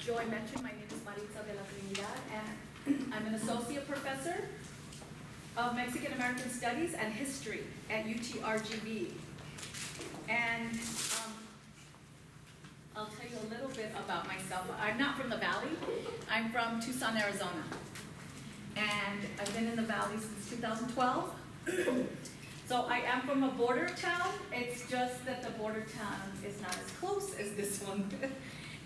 Joy mentioned, my name is Maritza de la Trinidad, and I'm an associate professor of Mexican American Studies and History at UTRGV. And I'll tell you a little bit about myself. I'm not from the Valley. I'm from Tucson, Arizona. And I've been in the Valley since 2012. So I am from a border town. It's just that the border town is not as close as this one.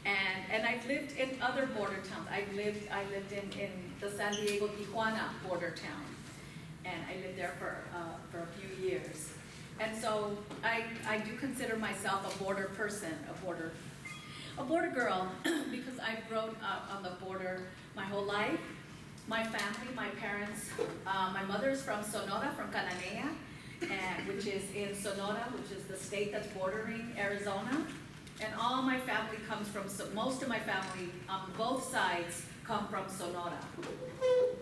And I've lived in other border towns. I lived in the San Diego, Tijuana border town. And I lived there for a few years. And so I do consider myself a border person, a border girl, because I've grown up on the border my whole life. My family, my parents, my mother's from Sonora, from Cananea, which is in Sonora, which is the state that's bordering Arizona. And all my family comes from, most of my family on both sides come from Sonora.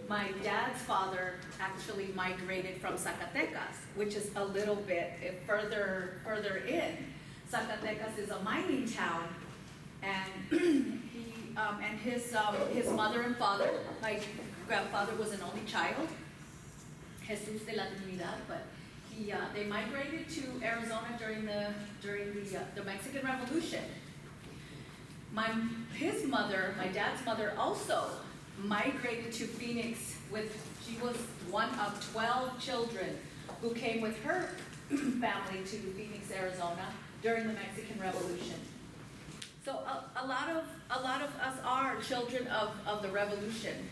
My dad's father actually migrated from Zacatecas, which is a little bit further in. Zacatecas is a mining town, and his mother and father, my grandfather was an only child, Jesus de la Trinidad, but they migrated to Arizona during the Mexican Revolution. His mother, my dad's mother, also migrated to Phoenix she was one of 12 children who came with her family to Phoenix, Arizona during the Mexican Revolution. So a lot of us are children of the Revolution.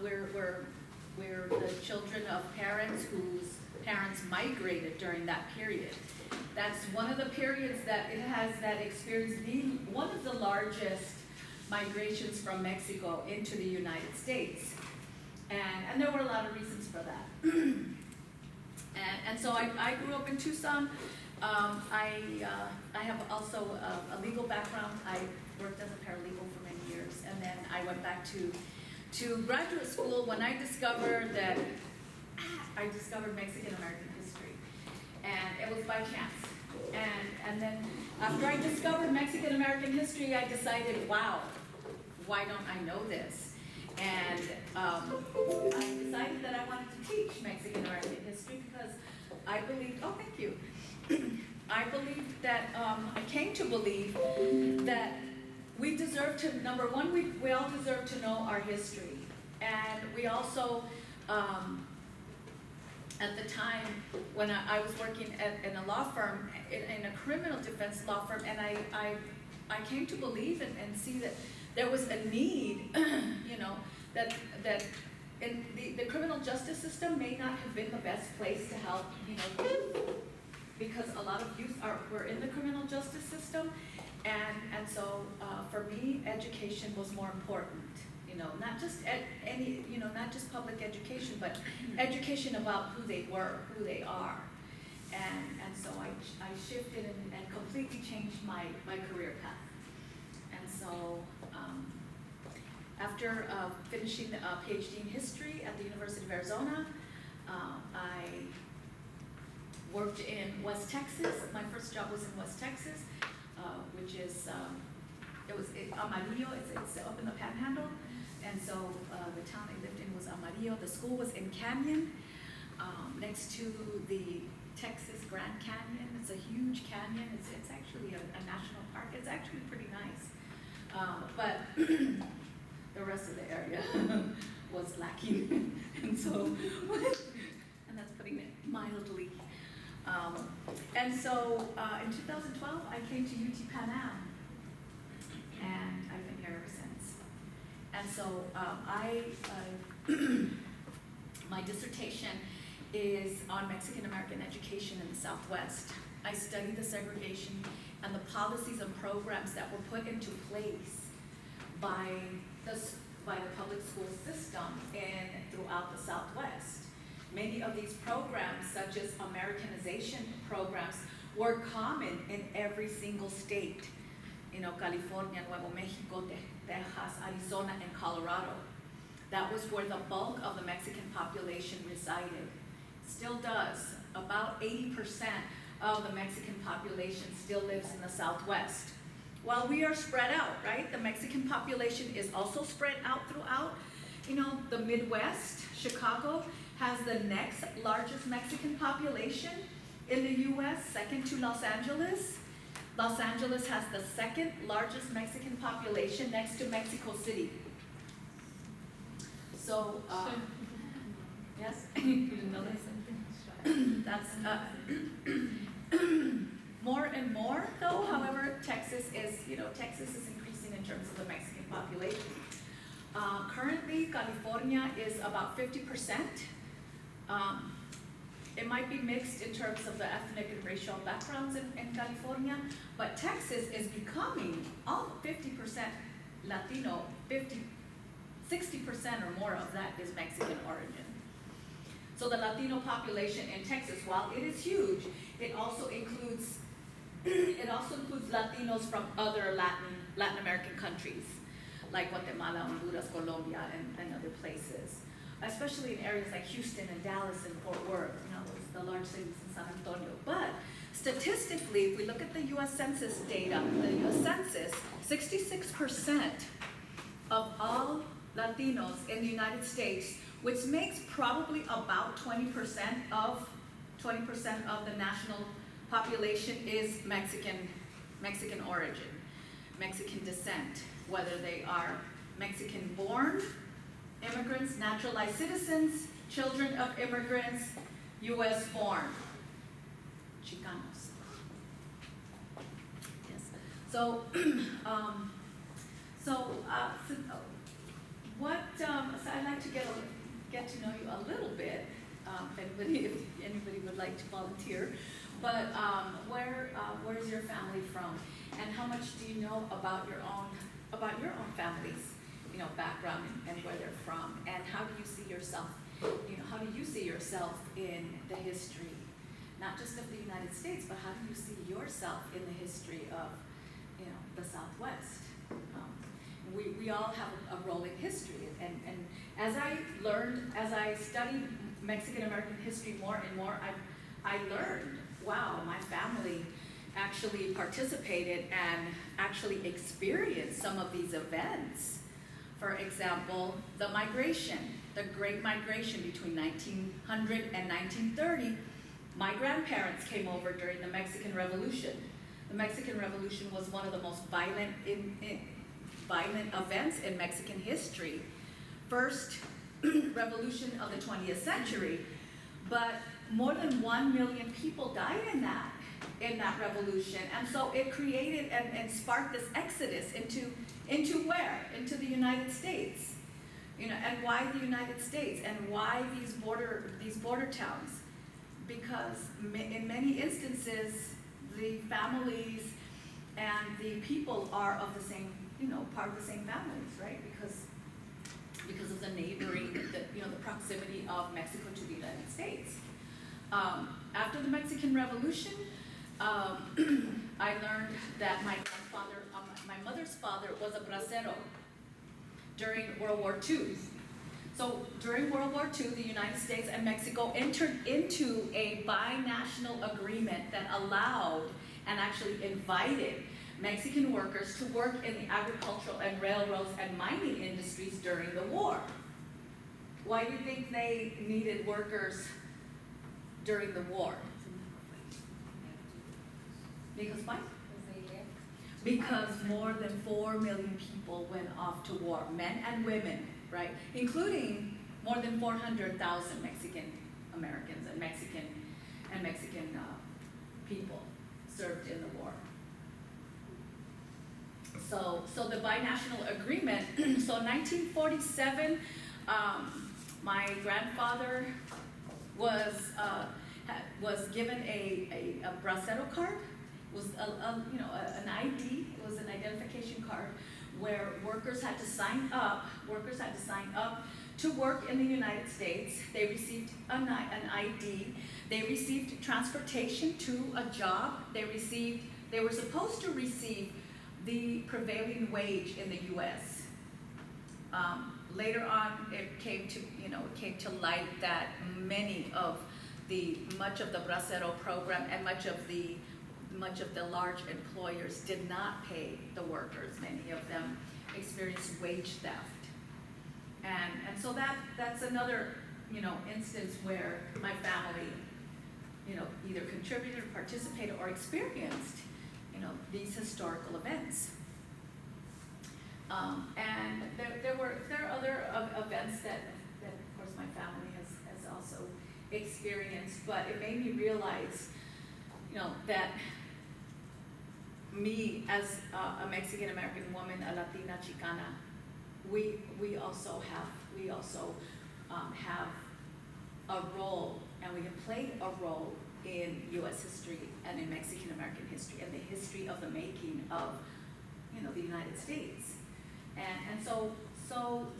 We're the children of parents whose parents migrated during that period. That's one of the periods that it has that experienced one of the largest migrations from Mexico into the United States. And there were a lot of reasons for that. and so I grew up in Tucson. I have also a legal background. I worked as a paralegal for many years, and then I went back to graduate school when I discovered Mexican American history, and it was by chance. And then after I discovered Mexican American history, I decided, wow, why don't I know this? And I decided that I wanted to teach Mexican American history because I believed, oh, thank you. I believed that, I came to believe that we deserve to, number one, we all deserve to know our history. And we also, at the time when I was working in a law firm, in a criminal defense law firm, and I came to believe and see that there was a need, that in the criminal justice system may not have been the best place to help, because a lot of youth were in the criminal justice system, and so for me, education was more important. Not just not just public education, but education about who they were, who they are, and so I shifted and completely changed my career path. And so after finishing a PhD in history at the University of Arizona, I worked in West Texas. My first job was in West Texas, which is it was Amarillo. It's up in the Panhandle. And so the town I lived in was Amarillo. The school was in Canyon, next to the Texas Grand Canyon. It's a huge canyon. It's actually a national park. It's actually pretty nice. But the rest of the area was lacking. And so, and that's putting it mildly. And so in 2012, I came to UT Pan Am, and I've been here ever since. And so my dissertation is on Mexican American education in the Southwest. I study the segregation and the policies and programs that were put into place by the public school system throughout the Southwest. Many of these programs, such as Americanization programs, were common in every single state. California, Nuevo Mexico, Texas, Arizona, and Colorado. That was where the bulk of the Mexican population resided. Still does. About 80% of the Mexican population still lives in the Southwest, while we are spread out, right? The Mexican population is also spread out throughout. You know, the Midwest, Chicago, has the next largest Mexican population in the US, second to Los Angeles. Los Angeles has the second largest Mexican population next to Mexico City. So, yes, you didn't know that? That's, more and more though, however, Texas is increasing in terms of the Mexican population. Currently, California is about 50%. It might be mixed in terms of the ethnic and racial backgrounds in California, but Texas is becoming all 50% Latino, 60% or more of that is Mexican origin. So the Latino population in Texas, while it is huge, it also includes Latinos from other Latin American countries, like Guatemala, Honduras, Colombia, and other places, especially in areas like Houston and Dallas and Fort Worth, the large cities in San Antonio. But statistically, if we look at the US Census data, the US Census, 66% of all Latinos in the United States, which makes probably about 20% of the national population, is Mexican origin, Mexican descent, whether they are Mexican-born immigrants, naturalized citizens, children of immigrants, US-born, Chicanos. Yes. So, so I'd like to get to know you a little bit. If anybody would like to volunteer, but where's your family from, and how much do you know about your own family's background and where they're from, and how do you see yourself? How do you see yourself in the history, not just of the United States, but how do you see yourself in the history of the Southwest? We all have a role in history, and as I studied Mexican American history more and more, I learned, wow, my family actually participated and actually experienced some of these events. For example, the Great Migration between 1900 and 1930. My grandparents came over during the Mexican Revolution. The Mexican Revolution was one of the most violent events in Mexican history. First revolution of the 20th century, but more than 1 million people died in that revolution, and so it created and sparked this exodus into where? Into the United States. And why the United States, and why these border towns? Because in many instances, the families and the people are of the same, part of the same families, right? Because of the neighboring, the proximity of Mexico to the United States. After the Mexican Revolution, I learned that my mother's father was a bracero during World War II. So during World War II, the United States and Mexico entered into a binational agreement that allowed and actually invited Mexican workers to work in the agricultural and railroads and mining industries during the war. Why do you think they needed workers during the war? Because why? Because more than 4 million people went off to war, men and women, right? Including more than 400,000 Mexican Americans and Mexican people served in the war. So the binational agreement, so 1947, my grandfather was given a bracero card. It was an ID. It was an identification card where workers had to sign up. Workers had to sign up to work in the United States. They received an ID. They received transportation to a job. They were supposed to receive the prevailing wage in the U.S. Later on, it came to light that much of the bracero program and much of the much of the large employers did not pay the workers. Many of them experienced wage theft. And so that's another, instance where my family, either contributed or participated or experienced, these historical events. And there are other events that of course my family has also experienced, but it made me realize, that me as a Mexican American woman, a Latina Chicana, we also have a role, and we have played a role in U.S. history and in Mexican American history and the history of the making of, the United States. And so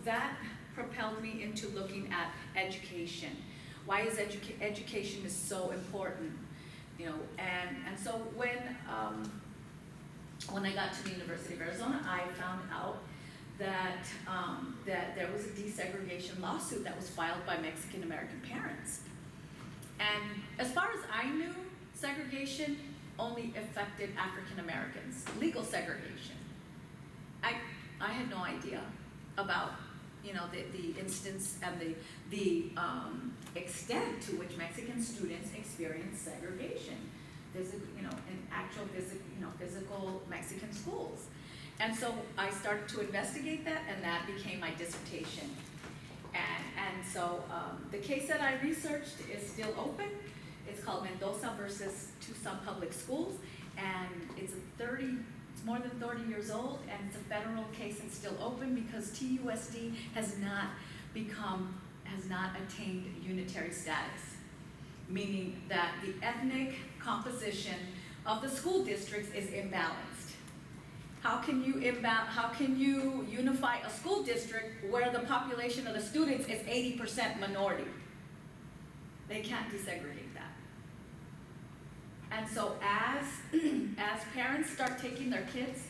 that propelled me into looking at education. Why is education is so important? And so when I got to the University of Arizona, I found out that there was a desegregation lawsuit that was filed by Mexican American parents. And as far as I knew, segregation only affected African Americans, legal segregation. I had no idea about, the instance and the extent to which Mexican students experience segregation, in actual physical Mexican schools. And so I started to investigate that, and that became my dissertation. And so the case that I researched is still open. It's called Mendoza versus Tucson Public Schools, and it's more than 30 years old, and it's a federal case and still open because TUSD has not attained unitary status, meaning that the ethnic composition of the school districts is imbalanced. How can you unify a school district where the population of the students is 80% minority? They can't desegregate that. And so as parents started taking their kids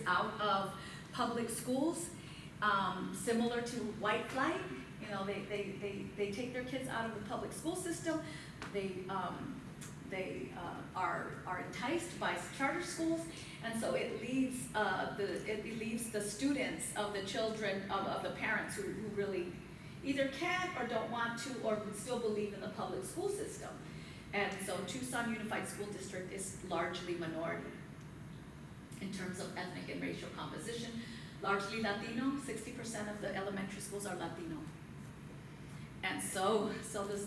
out of public schools, similar to white flight, they take their kids out of the public school system. They are enticed by charter schools, and so it leaves the students of the children of the parents who really either can't or don't want to or still believe in the public school system. And so Tucson Unified School District is largely minority in terms of ethnic and racial composition. Largely Latino, 60% of the elementary schools are Latino. And so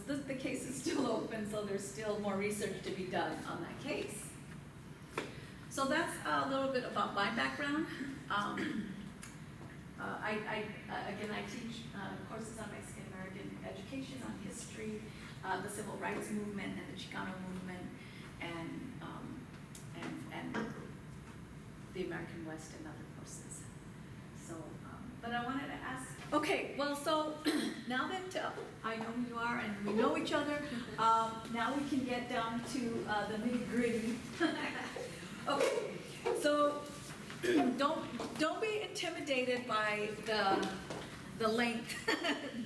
the case is still open, so there's still more research to be done on that case. So that's a little bit about my background. I teach courses on Mexican American education, on history, the civil rights movement and the Chicano movement, and the American West and other courses. So, but I wanted to ask. Okay, well, so now that I know who you are and we know each other, now we can get down to the nitty-gritty. Okay, so don't be intimidated by the length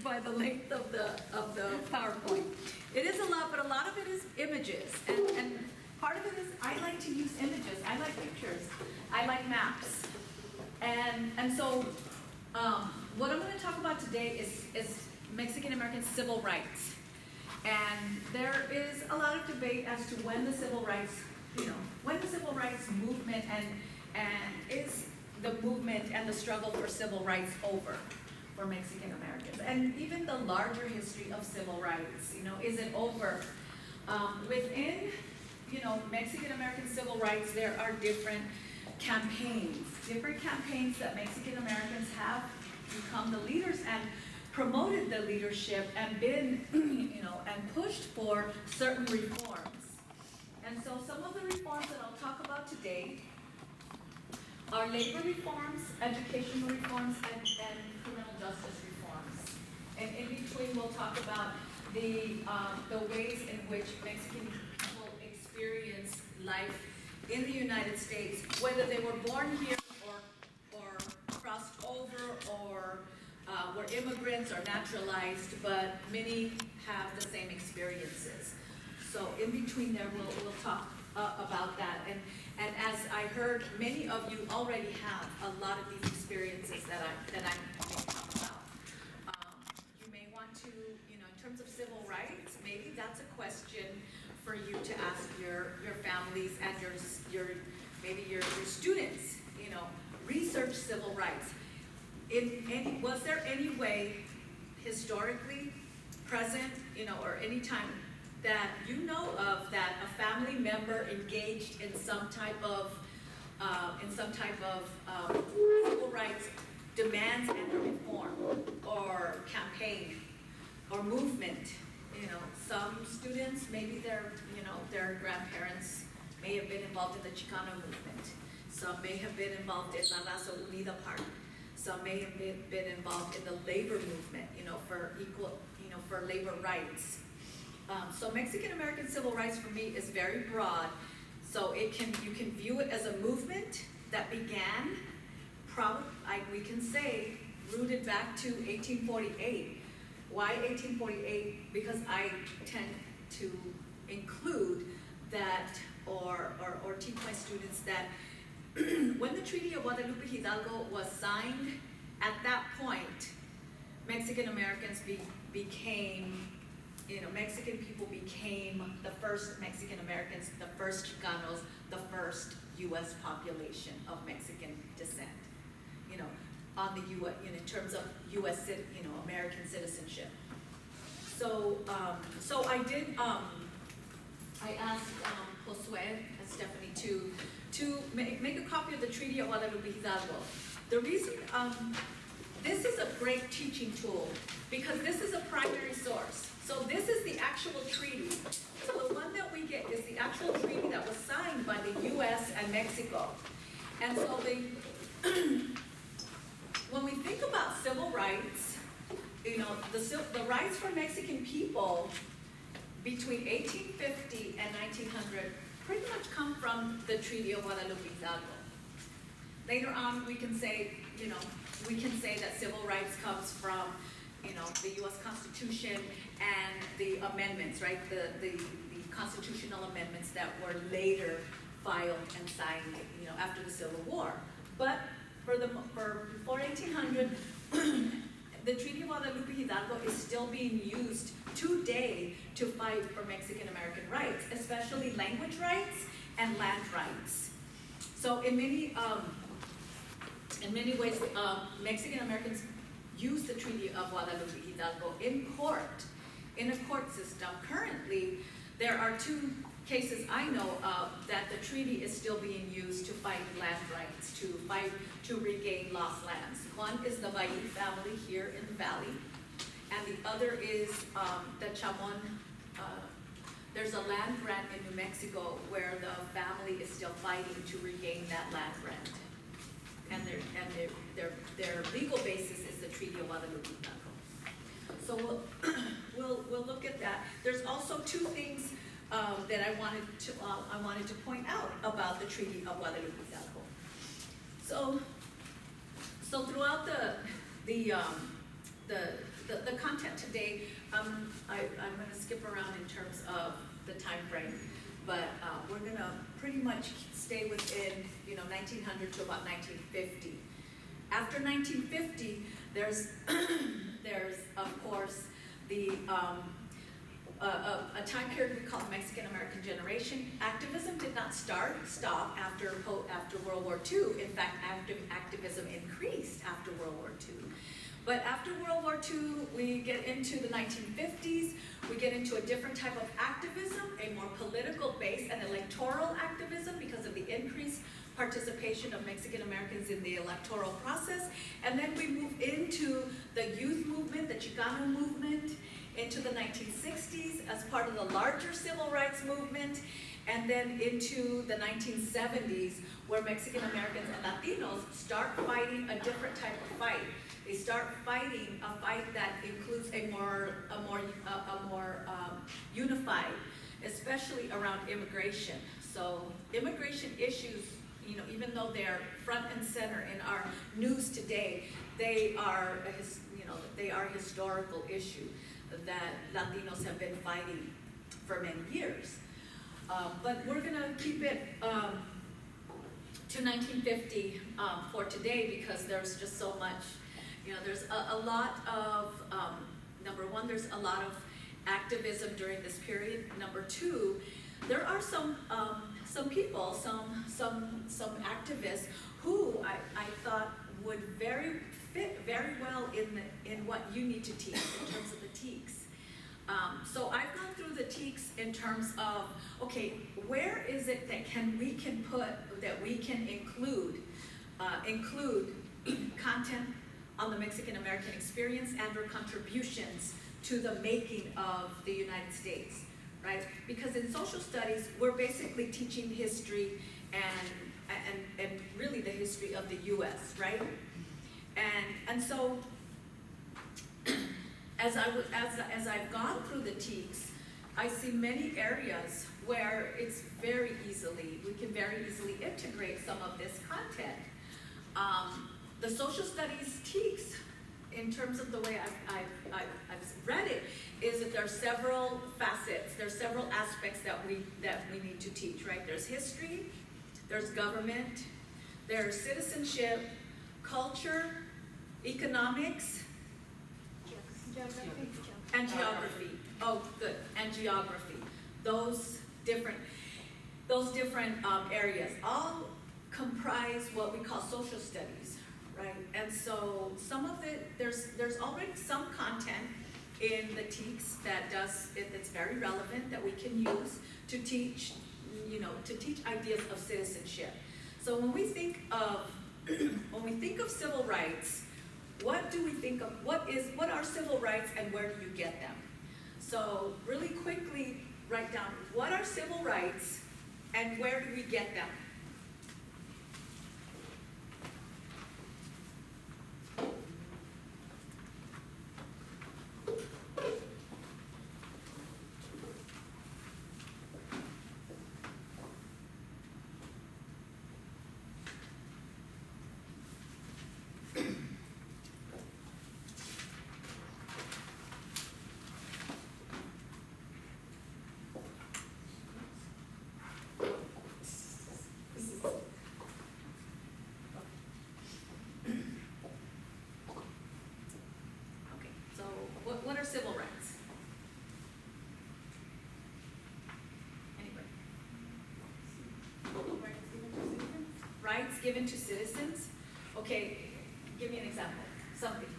by the length of the PowerPoint. It is a lot, but a lot of it is images, and part of it is I like to use images. I like pictures. I like maps, and so what I'm going to talk about today is Mexican American civil rights, and there is a lot of debate as to when the civil rights, when the civil rights movement and is the movement and the struggle for civil rights over for Mexican Americans, and even the larger history of civil rights, is it over? Within, Mexican American civil rights, there are different campaigns that Mexican Americans have become the leaders and promoted the leadership and been, and pushed for certain reforms. And so some of the reforms that I'll talk about today are labor reforms, educational reforms, and criminal justice reforms. And in between, we'll talk about the ways in which Mexican people experience life in the United States, whether they were born here or crossed over or were immigrants or naturalized, but many have the same experiences. So in between there, we'll talk about that. And as I heard, many of you already have a lot of these experiences that I'm going to talk about. You may want to, in terms of civil rights, maybe that's a question for you to ask your families and maybe your students. Research civil rights. Was there any way historically present, or any time that you know of that a family member engaged in some type of civil rights demands and reform or campaign or movement? Some students, maybe their grandparents may have been involved in the Chicano movement. Some may have been involved in La Raza Unida Party. Some may have been involved in the labor movement, for equal, for labor rights. So Mexican American civil rights for me is very broad. So you can view it as a movement that began, we can say, rooted back to 1848. Why 1848? Because I tend to include that or teach my students that when the Treaty of Guadalupe Hidalgo was signed, at that point, Mexican Americans became, Mexican people became the first Mexican Americans, the first Chicanos, the first U.S. population of Mexican descent, on the U.S., in terms of U.S., American citizenship. So, I did, I asked Josue and Stephanie to make a copy of the Treaty of Guadalupe Hidalgo. The reason, this is a great teaching tool because this is a primary source. So this is the actual treaty. So the one that we get is the actual treaty that was signed by the U.S. and Mexico. And so when we think about civil rights, the rights for Mexican people between 1850 and 1900 pretty much come from the Treaty of Guadalupe Hidalgo. Later on, we can say that civil rights comes from, the U.S. Constitution and the amendments, right? The constitutional amendments that were later filed and signed, after the Civil War. But before 1800, the Treaty of Guadalupe Hidalgo is still being used today to fight for Mexican American rights, especially language rights and land rights. So in many ways, Mexican Americans use the Treaty of Guadalupe Hidalgo in a court system. Currently, there are two cases I know of that the treaty is still being used to fight land rights, to regain lost lands. One is the Valle family here in the valley, and the other is the Chamon. There's a land grant in New Mexico where the family is still fighting to regain that land grant. And their legal basis is the Treaty of Guadalupe Hidalgo. So we'll look at that. There's also two things that I wanted to point out about the Treaty of Guadalupe Hidalgo. So throughout the content today, I'm going to skip around in terms of the time frame, but we're going to pretty much stay within 1900 to about 1950. After 1950, there's of course the a time period we call the Mexican American Generation. Activism did not stop after World War II. In fact, activism increased after World War II. But after World War II, we get into the 1950s, we get into a different type of activism, a more political based and electoral activism because of the increased participation of Mexican Americans in the electoral process. And then we move into the youth movement, the Chicano movement, into the 1960s as part of the larger civil rights movement, and then into the 1970s where Mexican Americans and Latinos start fighting a different type of fight. They start fighting a fight that includes a more unified, especially around immigration. So immigration issues, even though they're front and center in our news today, they are a historical issue that Latinos have been fighting for many years. But we're gonna keep it to 1950 for today because there's just so much, there's a lot of, number one, there's a lot of activism during this period. Number two, there are some people, some activists who I thought would fit very well in what you need to teach in terms of the TEKS. So I've gone through the TEKS in terms of, okay, where is it that we can include content on the Mexican American experience and their contributions to the making of the United States, right? Because in social studies, we're basically teaching history and really the history of the U.S., right? And so, as I've gone through the TEKS, I see many areas where we can very easily integrate some of this content. The social studies TEKS, in terms of the way I've read it, is that there are several facets, there's several aspects that we need to teach, right? There's history, there's government, there's citizenship, culture, economics, and geography. Oh, good, and geography. Those different areas all comprise what we call social studies, right? And so some of it, there's already some content in the TEKS that's very relevant that we can use to teach, ideas of citizenship. So when we think of civil rights, what do we think of? What are civil rights and where do you get them? So really quickly write down, what are civil rights and where do we get them? What are civil rights? Anybody? Rights given to citizens? Okay, give me an example. Something.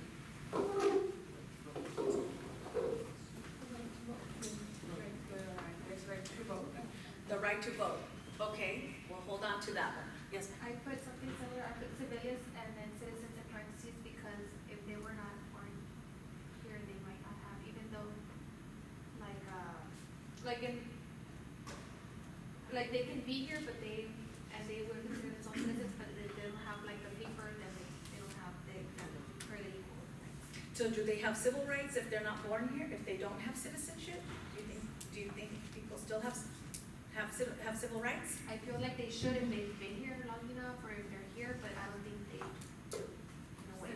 The right to vote. Okay, we'll hold on to that one. Yes, ma'am. I put something similar. I put civilians and then citizens in parentheses because if they were not born here, they might not have, even though, like they can be here, but they were considered themselves citizens, but they don't have like the paper, then they don't have the fairly equal rights. So do they have civil rights if they're not born here, if they don't have citizenship? Do you think people still have civil rights? I feel like they should if they've been here long enough or if they're here, but I don't think they do. No way.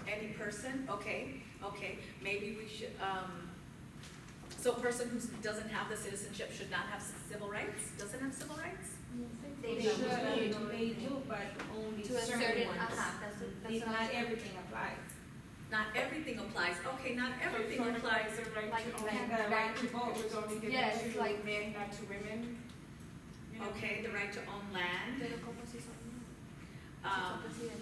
Any person? Okay. Maybe we should, so a person who doesn't have the citizenship should not have civil rights? Doesn't have civil rights? They should. They do, but only To a certain certain, ones. that's Not everything applies. Not everything applies. Okay, not everything applies. Like the right to vote was only given Yes, to like- men, not to women. Okay, the right to own land. Pero como si son, presidente.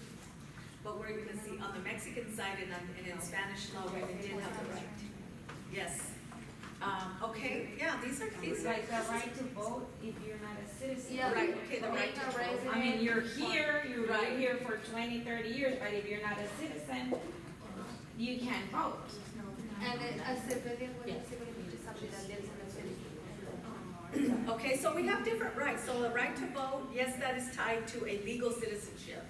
But we're gonna see on the Mexican side and in Spanish law, we did have the right. Yes. Okay, yeah, these are. Like the right to vote if you're not a citizen. Yeah. Right, okay, the right to vote. I mean, you're here, you're Right. here for 20, 30 years, but if you're not a citizen, you can't vote. And then a civilian would be somebody that lives in the city. Okay, so we have different rights. So the right to vote, yes, that is tied to a legal citizenship.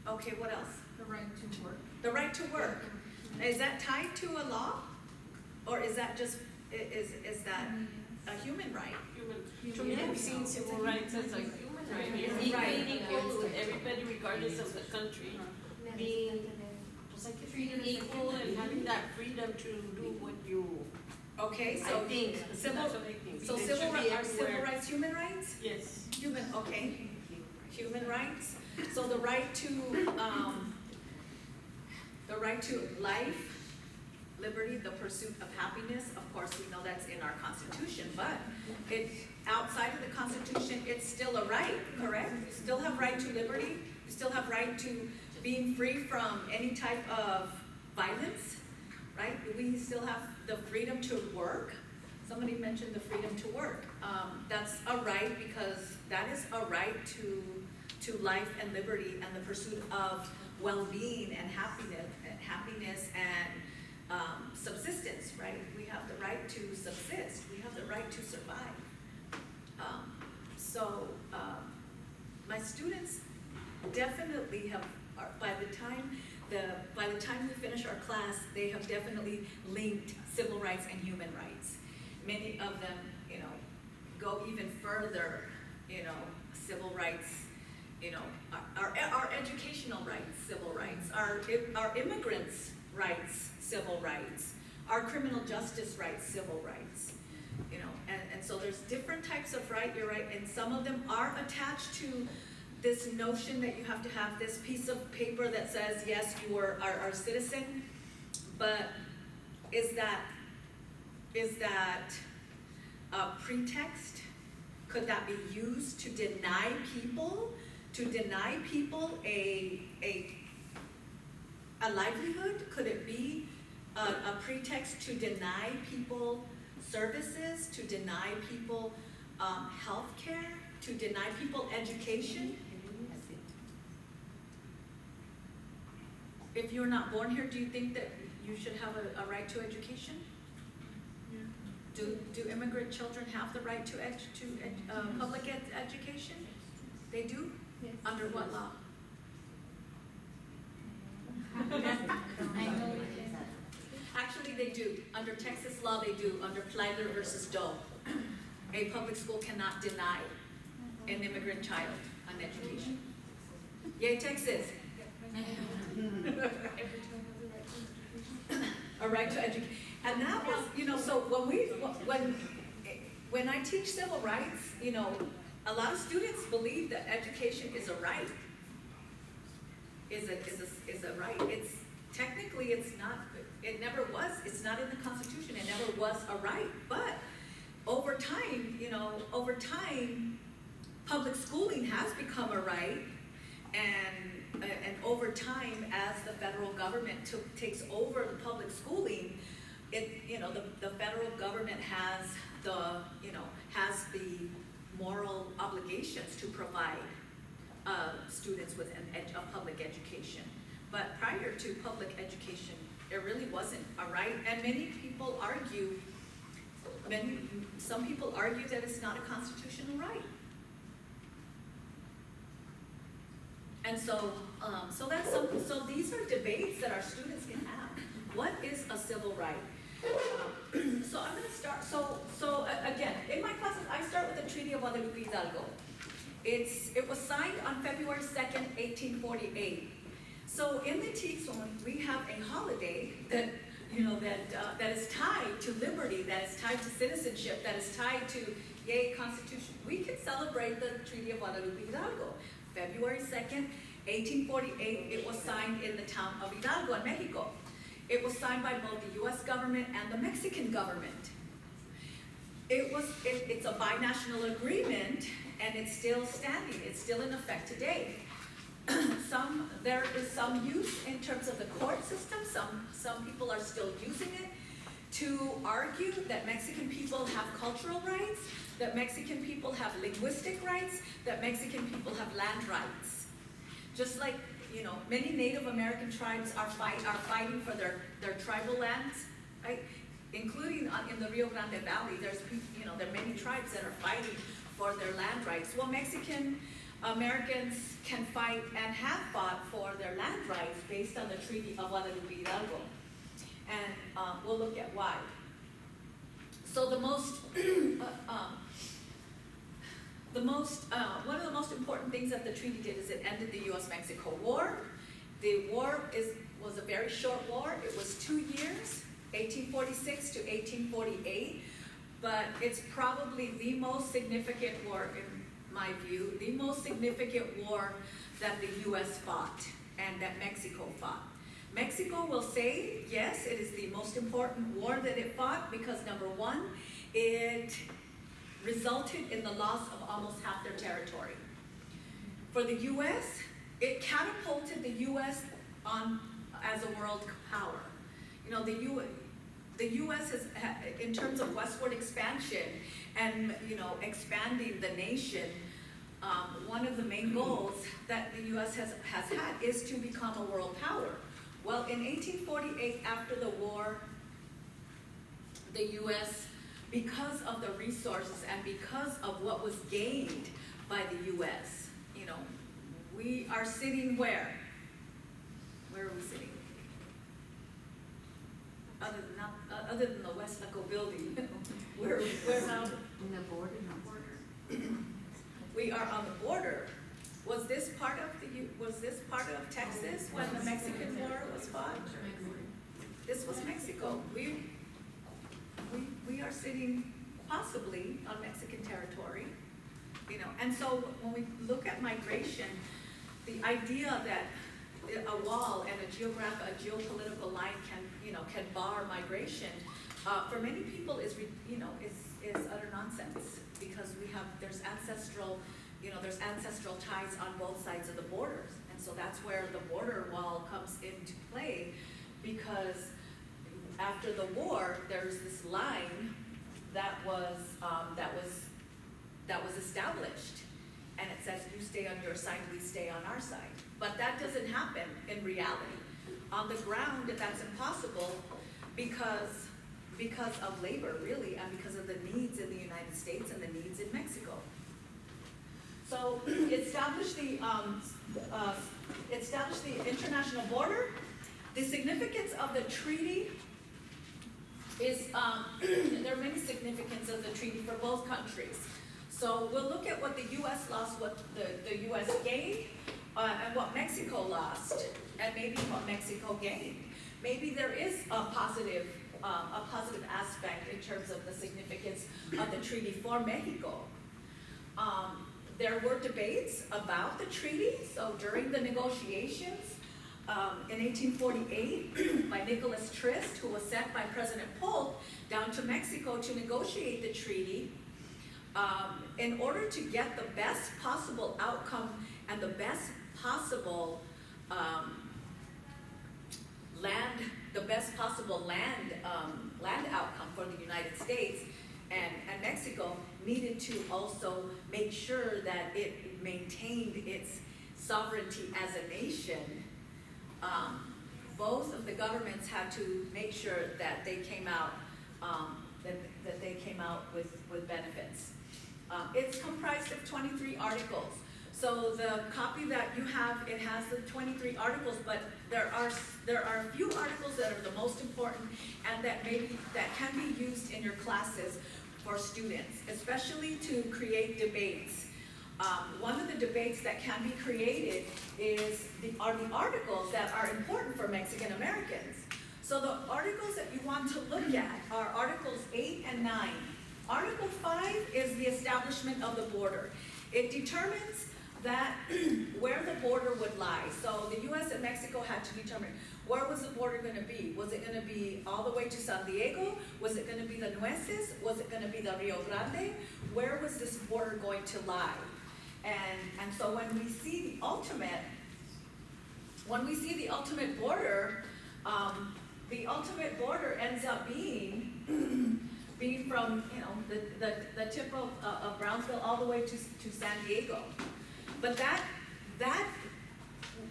Okay, what else? The right to work. The right to work. Is that tied to a law? Or is that just, is that a human right? To me, I've seen civil rights as a human right. It's Right. being equal with everybody regardless of the country. Being It's like treated equal and having that freedom to do what you, Okay, I so think, civil, that's what I think. so It civil, should be are civil everywhere. rights human rights? Yes. Human, okay, human rights. So the right to life, liberty, the pursuit of happiness, of course, we know that's in our Constitution, but outside of the Constitution, it's still a right, correct? You still have right to liberty, you still have right to being free from any type of violence, right? We still have the freedom to work. Somebody mentioned the freedom to work. That's a right because that is a right to life and liberty and the pursuit of well-being and happiness and subsistence, right? We have the right to subsist. We have the right to survive. My students definitely have, by the time we finish our class, they have definitely linked civil rights and human rights. Many of them, go even further, civil rights, our educational rights, civil rights, our immigrants' rights, civil rights, our criminal justice rights, civil rights, and so there's different types of right, you're right, and some of them are attached to this notion that you have to have this piece of paper that says, yes, you are a citizen, but is that a pretext? Could that be used to deny people a livelihood? Could it be a pretext to deny people services, to deny people health care, to deny people education? If you're not born here, do you think that you should have a right to education? Do immigrant children have the right to public education? They do? Yes. Under what law? Actually, they do. Under Texas law, they do. Under Flagler versus Doe. A public school cannot deny an immigrant child an education. Yay, Texas. A right to educate. And that was, so when I teach civil rights, a lot of students believe that education is a right. Is a right. Technically it's not, it never was, it's not in the Constitution, it never was a right. But over time, public schooling has become a right, and over time, as the federal government takes over the public schooling, the federal government has the moral obligations to provide students with a public education. But prior to public education, it really wasn't a right, and some people argue that it's not a constitutional right. And so these are debates that our students can have. What is a civil right? So I'm going to start. So again, in my classes, I start with the Treaty of Guadalupe Hidalgo. It was signed on February 2nd, 1848. So in the Tixon, we have a holiday that is tied to liberty, that is tied to citizenship, that is tied to Constitution. We can celebrate the Treaty of Guadalupe Hidalgo. February 2nd, 1848, it was signed in the town of Hidalgo in Mexico. It was signed by both the U.S. government and the Mexican government. It's a binational agreement, and it's still standing. It's still in effect today. There is some use in terms of the court system. Some people are still using it to argue that Mexican people have cultural rights, that Mexican people have linguistic rights, that Mexican people have land rights. Just like, many Native American tribes are fighting for their tribal lands, right? Including in the Rio Grande Valley, there are many tribes that are fighting for their land rights. Well, Mexican Americans can fight and have fought for their land rights based on the Treaty of Guadalupe Hidalgo. And we'll look at why. So one of the most important things that the treaty did is it ended the U.S.-Mexico War. The war was a very short war. It was 2 years, 1846 to 1848, but it's probably the most significant war, in my view, the most significant war that the US fought and that Mexico fought. Mexico will say, yes, it is the most important war that it fought because number one, it resulted in the loss of almost half their territory. For the US, it catapulted the US on as a world power. You know, the US has, in terms of westward expansion and, you know, expanding the nation, one of the main goals that the US has had is to become a world power. Well, in 1848, after the war, the US, because of the resources and because of what was gained by the US, you know, we are sitting where? Where are we sitting? Other than the Westlaco building, we're now. In the border. We are on the border. Was this part of Texas when the Mexican War was fought? This was Mexico. We are sitting possibly on Mexican territory, you know. And so when we look at migration, the idea that a wall and a geopolitical line can bar migration, for many people is utter nonsense because there's ancestral ties on both sides of the borders, and so that's where the border wall comes into play, because after the war there's this line that was established, and it says you stay on your side, we stay on our side. But that doesn't happen in reality. On the ground, that's impossible because of labor, really, and because of the needs in the United States and the needs in Mexico. So established the international border. The significance of the treaty is, there are many significance of the treaty for both countries. So we'll look at what the U.S. lost, what the U.S. gained, and what Mexico lost, and maybe what Mexico gained. Maybe there is a positive aspect in terms of the significance of the treaty for Mexico. There were debates about the treaty, so during the negotiations in 1848 by Nicholas Trist, who was sent by President Polk down to Mexico to negotiate the treaty, in order to get the best possible outcome and the best possible land outcome for the United States, and Mexico needed to also make sure that it maintained its sovereignty as a nation. Both of the governments had to make sure that they came out with benefits. It's comprised of 23 articles. So the copy that you have, it has the 23 articles, but there are a few articles that are the most important and that can be used in your classes for students, especially to create debates. One of the debates that can be created are the articles that are important for Mexican Americans. So the articles that you want to look at are Articles 8 and 9. Article 5 is the establishment of the border. It determines that where the border would lie. So the U.S. and Mexico had to determine where was the border going to be. Was it going to be all the way to San Diego? Was it going to be the Nueces? Was it going to be the Rio Grande? Where was this border going to lie? And so when we see the ultimate border, the ultimate border ends up being from the tip of Brownsville all the way to San Diego. But that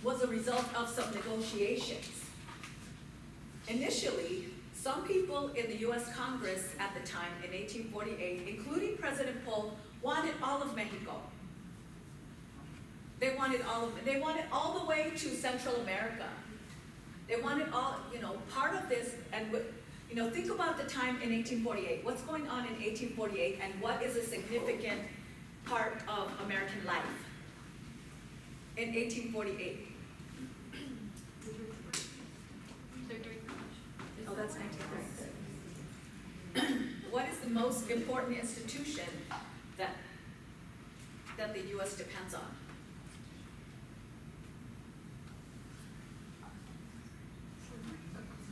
was a result of some negotiations. Initially, some people in the U.S. Congress at the time in 1848, including President Polk, wanted all of Mexico. They wanted all the way to Central America. They wanted part of this, and think about the time in 1848. What's going on in 1848, and what is a significant part of American life in 1848? Oh, that's 1936. What is the most important institution that the U.S. depends on?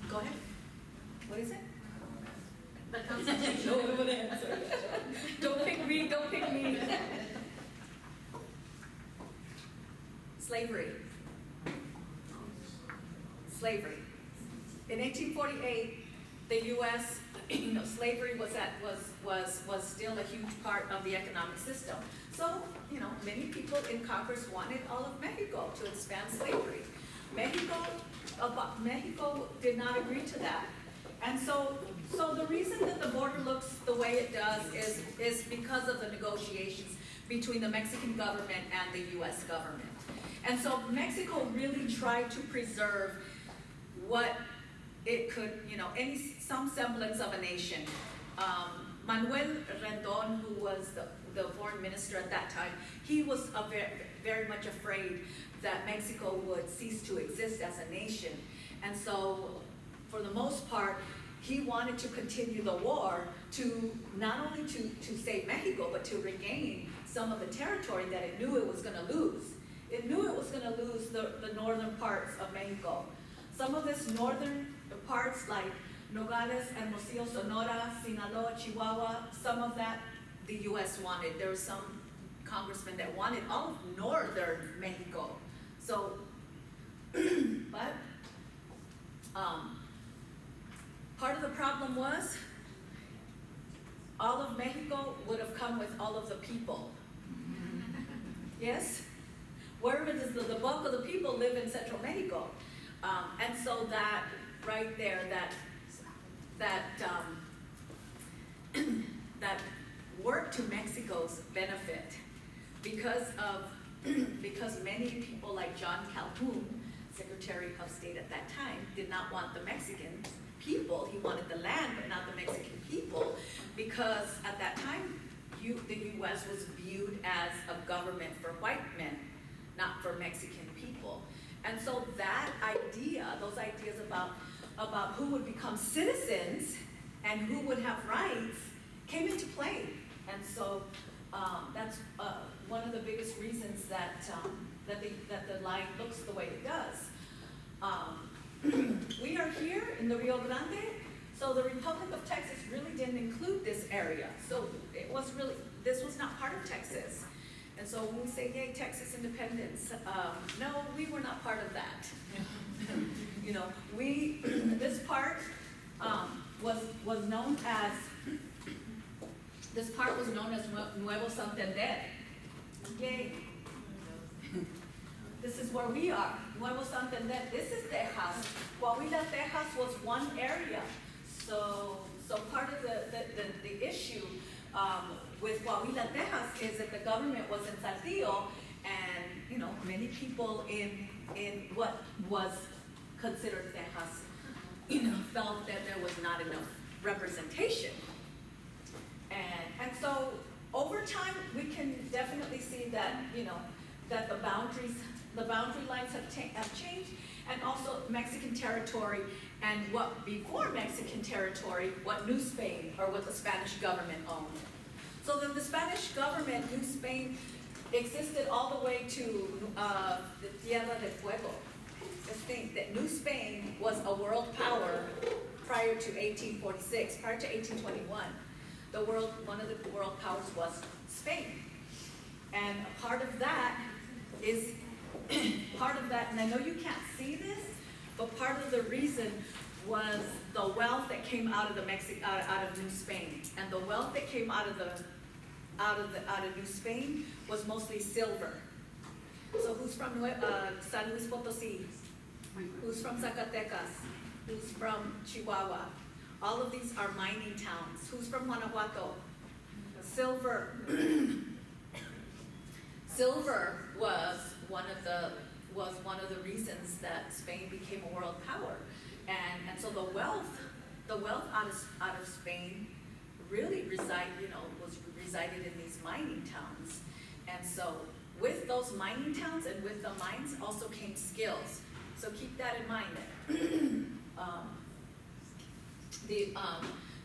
Go ahead. What is it? The Constitution. No one would answer. Don't pick me, don't pick me. Slavery. Slavery. In 1848, the U.S., slavery was still a huge part of the economic system. So, many people in Congress wanted all of Mexico to expand slavery. Mexico did not agree to that. And so the reason that the border looks the way it does is because of the negotiations between the Mexican government and the U.S. government. And so Mexico really tried to preserve what it could, some semblance of a nation. Manuel Rendon, who was the foreign minister at that time, he was very much afraid that Mexico would cease to exist as a nation. And so, for the most part, he wanted to continue the war to not only to save Mexico, but to regain some of the territory that it knew it was going to lose. It knew it was going to lose the northern parts of Mexico. Some of this northern parts, like Nogales, Hermosillo, Sonora, Sinaloa, Chihuahua, some of that the U.S. wanted. There were some congressmen that wanted all of northern Mexico. So, but part of the problem was all of Mexico would have come with all of the people. Yes? Where does the bulk of the people live in Central Mexico? And so that right there, that worked to Mexico's benefit because many people like John Calhoun, Secretary of State at that time, did not want the Mexican people. He wanted the land, but not the Mexican people, because at that time, the U.S. was viewed as a government for white men, not for Mexican people. And so that idea, those ideas about who would become citizens and who would have rights came into play. And so that's one of the biggest reasons that the line looks the way it does. We are here in the Rio Grande, so the Republic of Texas really didn't include this area. So this was not part of Texas. And so when we say, yay, Texas independence, no, we were not part of that. This part was known as Nuevo Santander. Yay. This is where we are, Nuevo Santander. This is Texas. Coahuila, Texas was one area. So part of the issue with Coahuila, Texas is that the government was in Saltillo, and many people in what was considered Texas, felt that there was not enough representation. And so over time we can definitely see that that the boundary lines have changed, and also Mexican territory and what before Mexican territory, what New Spain or what the Spanish government owned. So that the Spanish government, New Spain, existed all the way to the Tierra del Fuego. Just think that New Spain was a world power prior to 1846, prior to 1821. One of the world powers was Spain. And a part of that, and I know you can't see this, but part of the reason was the wealth that came out of out of New Spain. And the wealth that came out of New Spain was mostly silver. So who's from San Luis Potosí? Who's from Zacatecas? Who's from Chihuahua? All of these are mining towns. Who's from Guanajuato? Silver. Silver was one of the reasons that Spain became a world power, and so the wealth out of Spain really resided in these mining towns. And so with those mining towns and with the mines also came skills. So keep that in mind.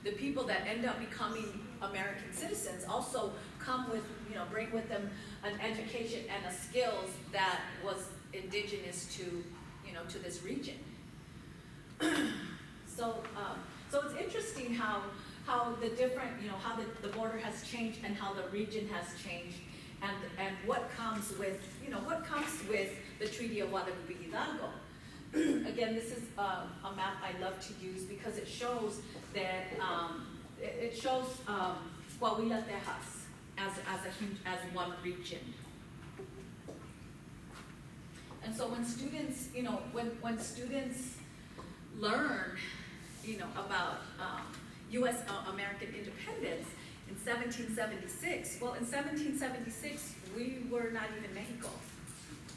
The people that end up becoming American citizens also come with, bring with them an education and a skills that was indigenous to, to this region. So it's interesting how the different, how the border has changed and how the region has changed, and what comes with, the Treaty of Guadalupe Hidalgo. Again, this is a map I love to use because it shows that it shows Coahuila, Texas as one region. And so when students, when students learn, about U.S. American independence in 1776, well, in 1776 we were not even Mexico.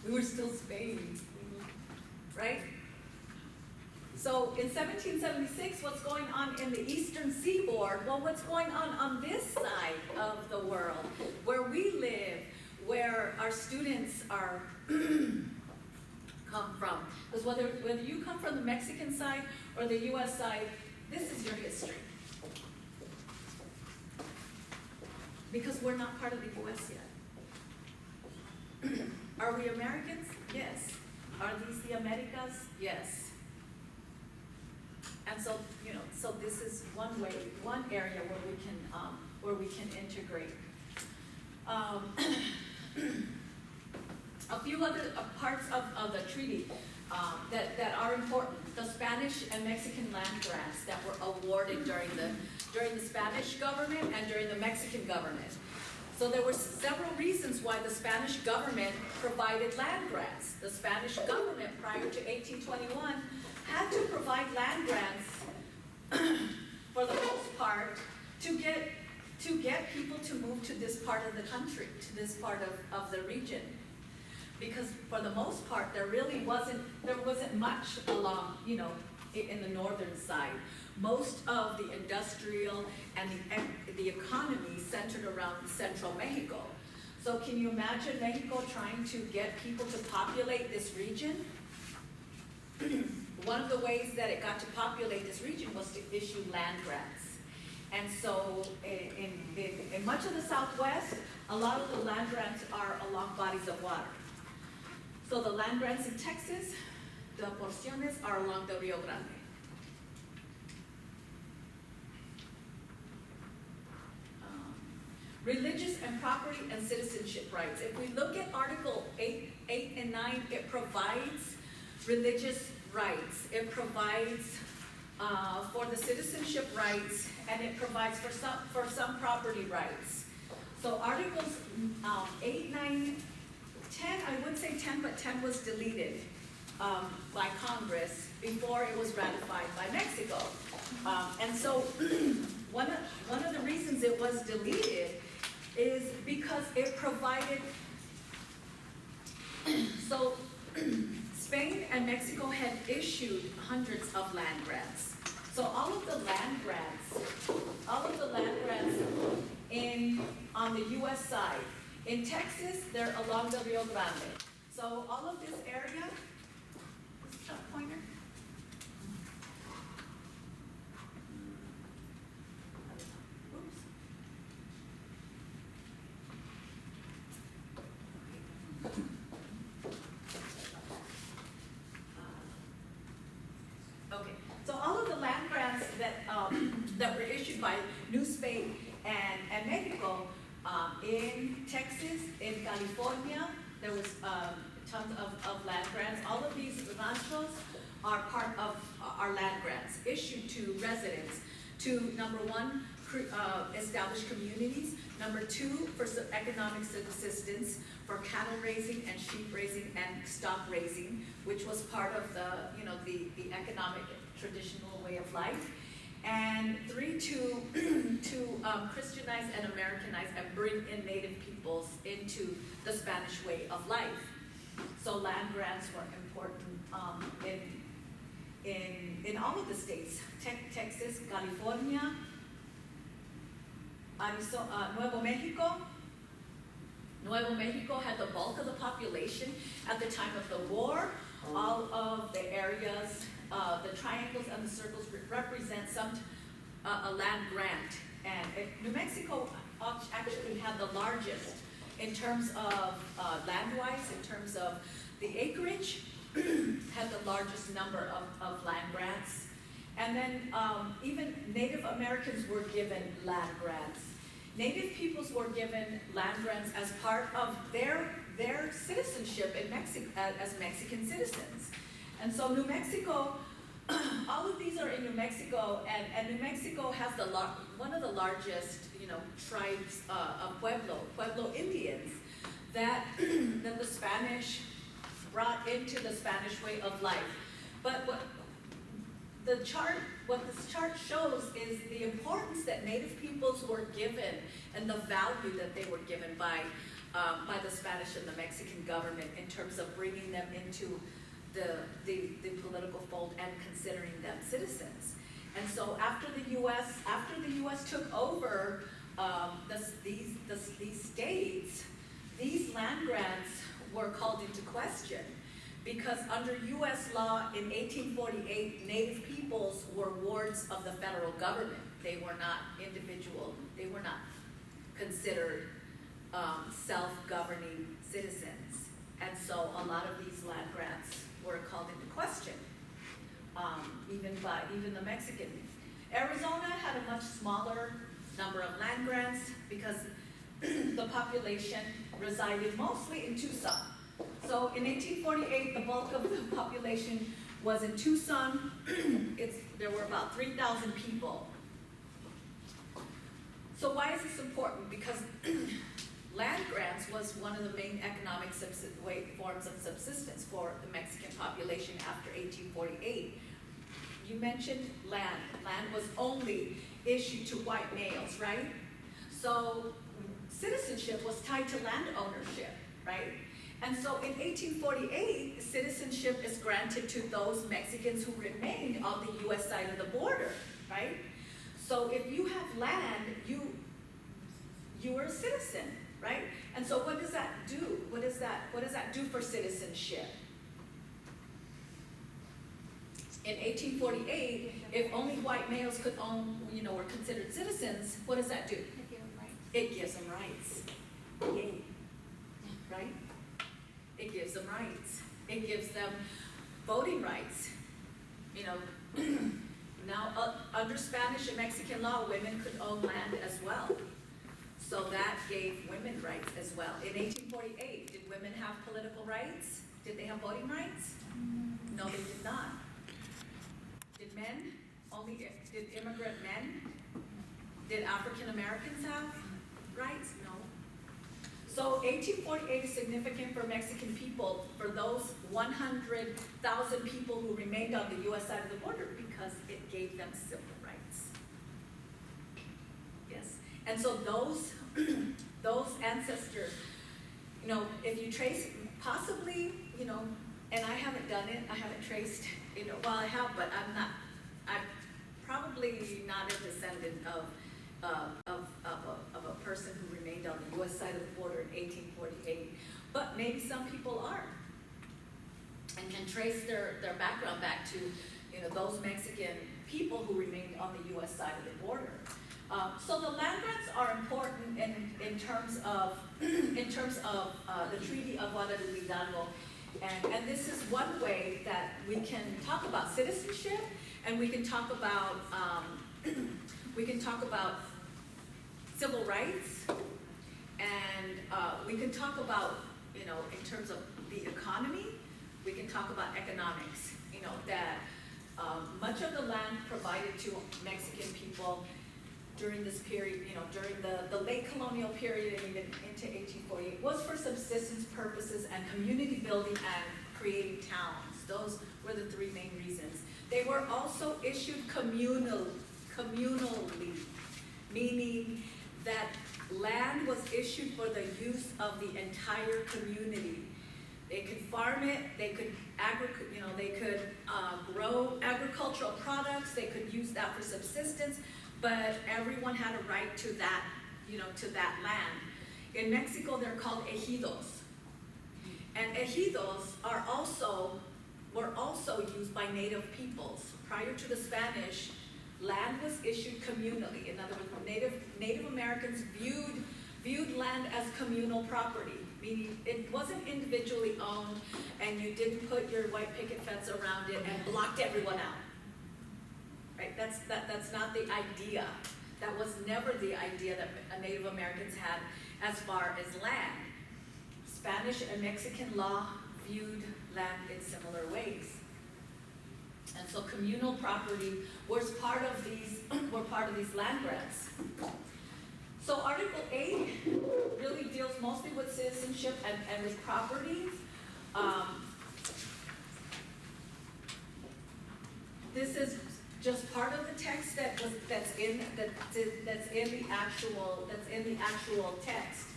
We were still Spain. Right? So in 1776, what's going on in the eastern seaboard? Well, what's going on this side of the world, where we live, where our students are come from? Because whether you come from the Mexican side or the U.S. side, this is your history. Because we're not part of the U.S. yet. Are we Americans? Yes. Are these the Americas? Yes. And so, so this is one area where we can integrate. A few other parts of the treaty that are important. The Spanish and Mexican land grants that were awarded during the Spanish government and during the Mexican government. So there were several reasons why the Spanish government provided land grants. The Spanish government prior to 1821 had to provide land grants for the most part to get people to move to this part of the country, to this part of the region. Because for the most part, there wasn't much along, in the northern side. Most of the industrial and the economy centered around central Mexico. So can you imagine Mexico trying to get people to populate this region? One of the ways that it got to populate this region was to issue land grants. And so in much of the Southwest, a lot of the land grants are along bodies of water. So the land grants in Texas, the porciones are along the Rio Grande. Religious and property and citizenship rights. If we look at Article 8 and 9, it provides religious rights. It provides for the citizenship rights, and it provides for some property rights. So Articles 8, 9, 10, I would say 10, but 10 was deleted by Congress before it was ratified by Mexico. And so one of the reasons it was deleted is because it provided, so Spain and Mexico had issued hundreds of land grants. So all of the land grants on the U.S. side. In Texas, they're along the Rio Grande. So all of this area, this is a pointer. Oops. Okay, so all of the land grants that were issued by New Spain and Mexico, in Texas, in California, there was tons of land grants. All of these ranchos are part of our land grants issued to residents to, number one, establish communities. Number two, for some economic assistance for cattle raising and sheep raising and stock raising, which was part of the economic traditional way of life. And three, to Christianize and Americanize and bring in native peoples into the Spanish way of life. So land grants were important in all of the states, Texas, California, Arizona, Nuevo Mexico. Nuevo Mexico had the bulk of the population at the time of the war. all of the areas, the triangles and the circles represent a land grant. And New Mexico actually had the largest in terms of land-wise, in terms of the acreage, had the largest number of land grants. And then even Native Americans were given land grants. Native peoples were given land grants as part of their citizenship in Mexico, as Mexican citizens. And so New Mexico, all of these are in New Mexico, and New Mexico has one of the largest, tribes of Pueblo Indians that the Spanish brought into the Spanish way of life. But what this chart shows is the importance that Native peoples were given and the value that they were given by the Spanish and the Mexican government in terms of bringing them into the political fold and considering them citizens. And so after the U.S. took over these states, these land grants were called into question, because under U.S. law in 1848, Native peoples were wards of the federal government. They were not individual, they were not considered self-governing citizens. And so a lot of these land grants were called into question, even the Mexican. Arizona had a much smaller number of land grants because the population resided mostly in Tucson. So in 1848, the bulk of the population was in Tucson. There were about 3,000 people. So why is this important? Because land grants was one of the main economic forms of subsistence for the Mexican population after 1848. You mentioned land. Land was only issued to white males, right? So citizenship was tied to land ownership, right? And so in 1848, citizenship is granted to those Mexicans who remained on the U.S. side of the border, right? So if you have land, you are a citizen, right? And so what does that do? What does that do for citizenship? In 1848, if only white males could own, were considered citizens, what does that do? It gives them rights. Yay. Right? It gives them rights. It gives them voting rights. Now under Spanish and Mexican law, women could own land as well. So that gave women rights as well. In 1848, did women have political rights? Did they have voting rights? No, they did not. Did men? Did immigrant men? Did African Americans have rights? No. So 1848 is significant for Mexican people, for those 100,000 people who remained on the U.S. side of the border, because it gave them civil rights. Yes. And so those ancestors, if you trace, possibly, and I haven't done it, I haven't traced, well, I have, but I'm probably not a descendant of a person who remained on the U.S. side of the border in 1848. But maybe some people are, and can trace their background back to, those Mexican people who remained on the U.S. side of the border. So the land grants are important in terms of the Treaty of Guadalupe Hidalgo, and this is one way that we can talk about citizenship, and we can talk about civil rights, and we can talk about, in terms of the economy, we can talk about economics, that much of the land provided to Mexican people during this period, during the late colonial period and even into 1848 was for subsistence purposes and community building and creating towns. Those were the three main reasons. They were also issued communally, meaning that land was issued for the use of the entire community. They could farm it, they could grow agricultural products, they could use that for subsistence, but everyone had a right to that, to that land. In Mexico, they're called ejidos. And ejidos are also were also used by native peoples. Prior to the Spanish, land was issued communally. In other words, Native Americans viewed land as communal property, meaning it wasn't individually owned and you didn't put your white picket fence around it and blocked everyone out. Right? That's not the idea. That was never the idea that Native Americans had as far as land. Spanish and Mexican law viewed land in similar ways. And so communal property was part of these land grants. So Article 8 really deals mostly with citizenship and with property. This is just part of the text that's in the actual text.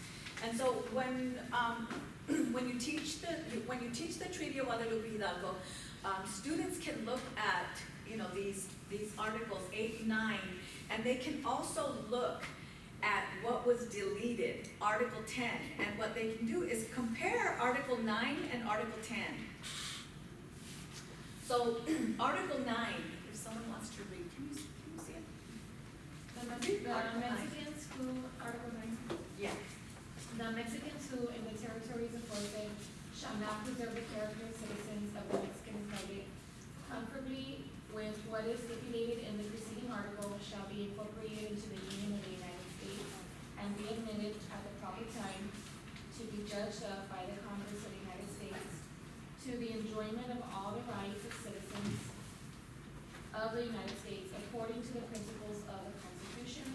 And so when you teach the Treaty of Guadalupe Hidalgo, students can look at these articles 8, 9, and they can also look at what was deleted, Article 10, and what they can do is compare Article 9 and Article 10. So Article 9, if someone wants to read, can you see it? The Mexicans who, Article 9, Yeah. the Mexicans who in the territories aforesaid shall not preserve the character of citizens of the Mexican Republic conformably with what is stipulated in the preceding article shall be incorporated into the Union of the United States and be admitted at the proper time to be judged of by the Congress of the United States to the enjoyment of all the rights of citizens of the United States according to the principles of the Constitution,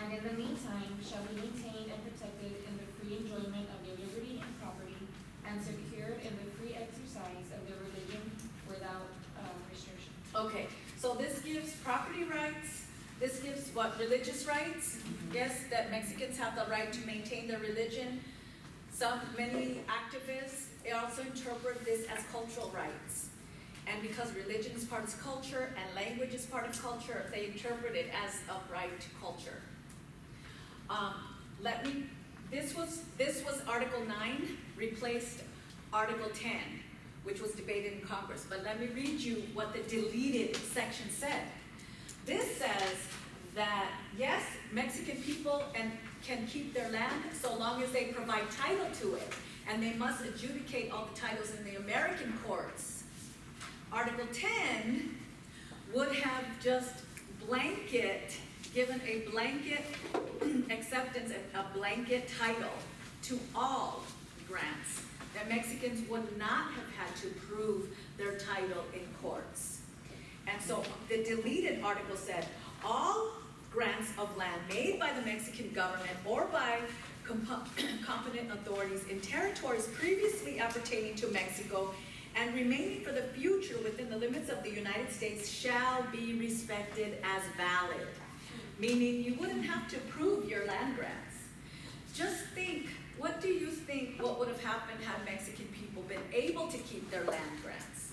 and in the meantime shall be maintained and protected in the free enjoyment of their liberty and property, and secured in the free exercise of their religion without restriction. Okay, so this gives property rights, this gives what, religious rights? Yes, that Mexicans have the right to maintain their religion. Many activists also interpret this as cultural rights. And because religion is part of culture and language is part of culture, they interpret it as a right to culture. This was Article 9, replaced Article 10, which was debated in Congress. But let me read you what the deleted section said. This says that, yes, Mexican people can keep their land so long as they provide title to it, and they must adjudicate all the titles in the American courts. Article 10 would have just given a blanket acceptance and a blanket title to all grants, that Mexicans would not have had to prove their title in courts. And so the deleted article said, all grants of land made by the Mexican government or by competent authorities in territories previously appertaining to Mexico and remaining for the future within the limits of the United States shall be respected as valid. Meaning you wouldn't have to prove your land grants. Just think, what do you think what would have happened had Mexican people been able to keep their land grants?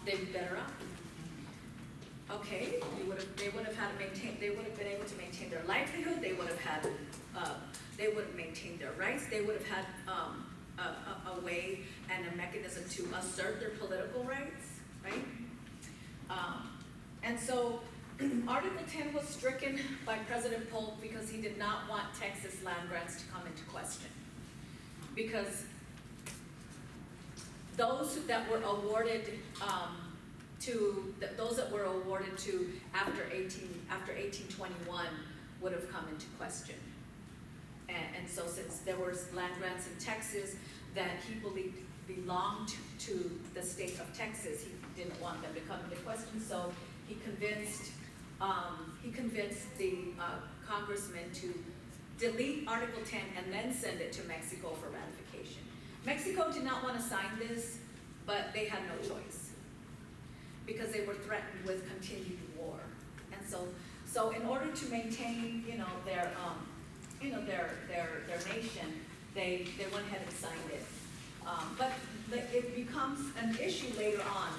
They'd be better off. Okay, they would have been able to maintain their livelihood, they would have maintained their rights, they would have had a way and a mechanism to assert their political rights, right? And so Article 10 was stricken by President Polk because he did not want Texas land grants to come into question. Because those that were awarded after 1821 would have come into question. And so since there was land grants in Texas that he believed belonged to the state of Texas, he didn't want them to come into question, so he convinced the congressman to delete Article 10 and then send it to Mexico for ratification. Mexico did not want to sign this, but they had no choice because they were threatened with continued war. And so in order to maintain, their nation, they went ahead and signed it. But it becomes an issue later on.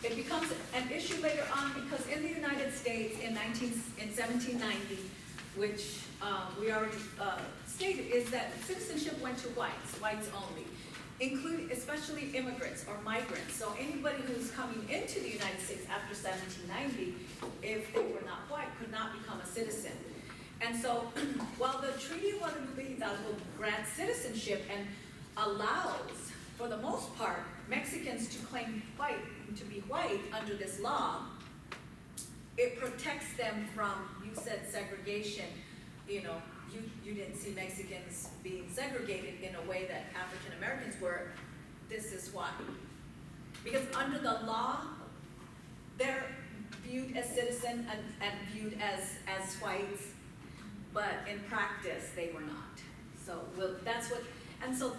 It becomes an issue later on because in the United States in 1790, which we already stated, is that citizenship went to whites only, including especially immigrants or migrants. So anybody who's coming into the United States after 1790, if they were not white, could not become a citizen. And so while the Treaty of Guadalupe Hidalgo grants citizenship and allows, for the most part, Mexicans to claim to be white under this law, it protects them from, you said segregation, you know, you didn't see Mexicans being segregated in a way that African Americans were. This is why. Because under the law, they're viewed as citizen and viewed as whites, but in practice, they were not. So that's what, and so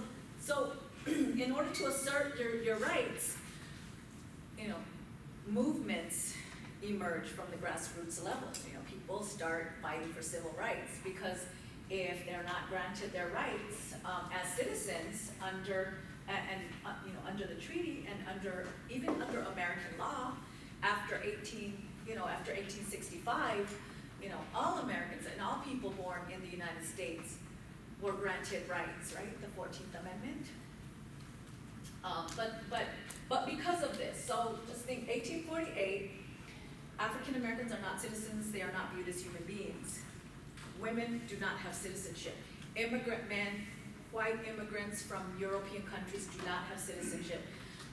in order to assert your rights, you know, movements emerge from the grassroots level. You know, people start fighting for civil rights because if they're not granted their rights as citizens under under the treaty and even under American law after 1865, you know, all Americans and all people born in the United States were granted rights, right? The 14th Amendment. But because of this, so just think 1848, African Americans are not citizens, they are not viewed as human beings. Women do not have citizenship. Immigrant men, white immigrants from European countries do not have citizenship.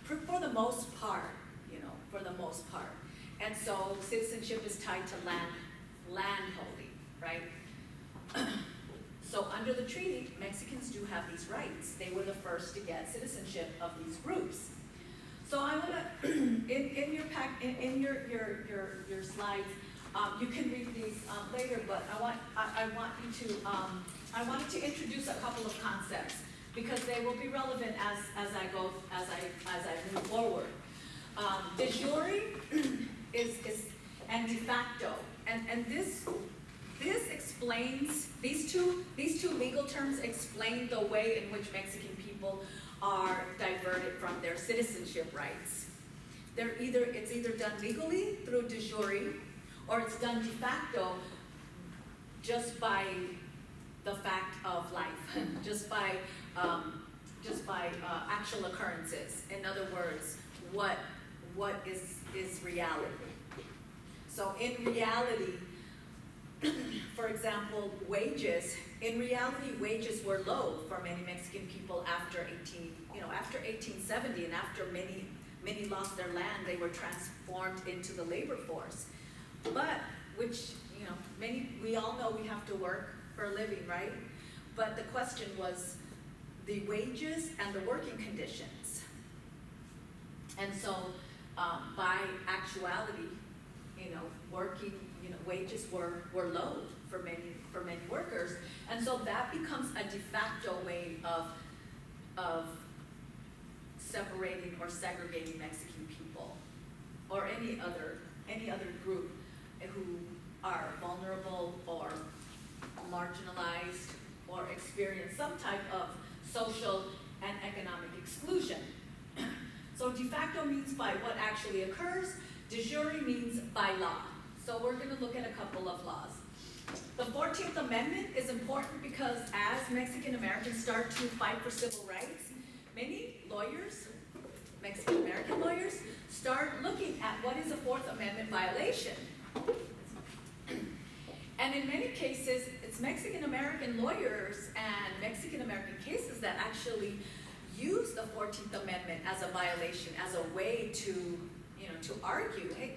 For the most part, you know, for the most part. And so citizenship is tied to land holding, right? So under the treaty, Mexicans do have these rights. They were the first to get citizenship of these groups. So I want to, in your slides, you can read these later, but I wanted to introduce a couple of concepts because they will be relevant as I move forward. De jure is and de facto, and this explains, these two legal terms explain the way in which Mexican people are diverted from their citizenship rights. It's either done legally through de jure, or it's done de facto just by the fact of life, just by actual occurrences. In other words, what is reality? So in reality, for example, wages were low for many Mexican people after 1870, and after many lost their land, they were transformed into the labor force. But, which, you know, we all know we have to work for a living, right? But the question was the wages and the working conditions. And so, by actuality, you know, wages were low for many workers. And so that becomes a de facto way of separating or segregating Mexican people or any other group who are vulnerable or marginalized or experience some type of social and economic exclusion. So de facto means by what actually occurs. De jure means by law. So we're going to look at a couple of laws. The 14th Amendment is important because as Mexican Americans start to fight for civil rights, many lawyers, Mexican American lawyers, start looking at what is a Fourth Amendment violation. And in many cases, it's Mexican American lawyers and Mexican American cases that actually use the 14th Amendment as a violation, as a way to, you know, to argue, hey,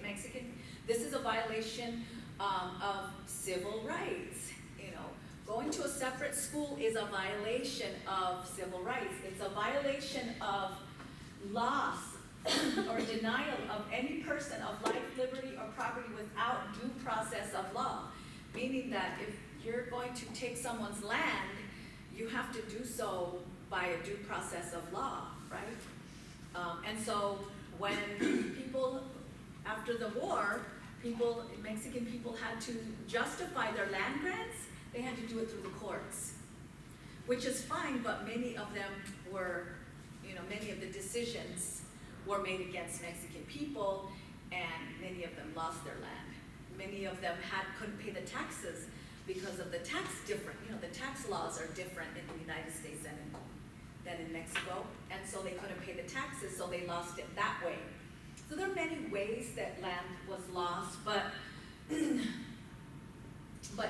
this is a violation of civil rights. You know, going to a separate school is a violation of civil rights. It's a violation of loss or denial of any person of life, liberty, or property without due process of law. Meaning that if you're going to take someone's land, you have to do so by a due process of law, right? And so when people, after the war, Mexican people had to justify their land grants, they had to do it through the courts, which is fine, but many of them were, you know, many of the decisions were made against Mexican people, and many of them lost their land. Many of them couldn't pay the taxes because of the tax different, the tax laws are different in the United States than in Mexico, and so they couldn't pay the taxes, so they lost it that way. So there are many ways that land was lost, but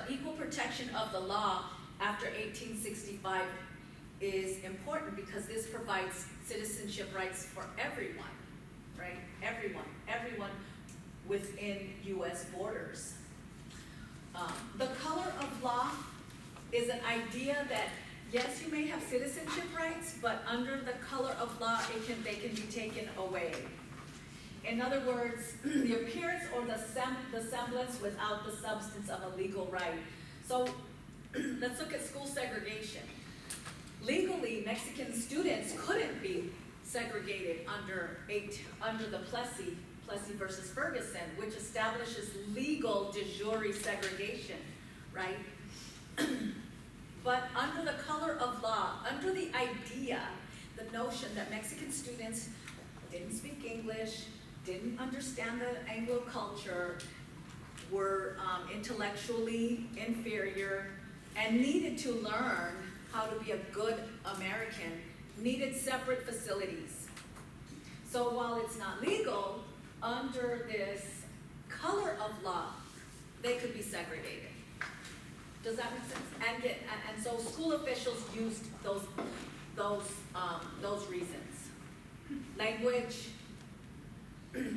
equal protection of the law after 1865 is important because this provides citizenship rights for everyone, right? Everyone within U.S. borders. The color of law is an idea that, yes, you may have citizenship rights, but under the color of law, they can be taken away. In other words, the appearance or the semblance without the substance of a legal right. So let's look at school segregation. Legally, Mexican students couldn't be segregated under the Plessy versus Ferguson, which establishes legal de jure segregation, right? But under the color of law, under the idea, the notion that Mexican students didn't speak English, didn't understand the Anglo culture, were intellectually inferior, and needed to learn how to be a good American, needed separate facilities. So while it's not legal, under this color of law, they could be segregated. Does that make sense? And so school officials used those reasons. Language,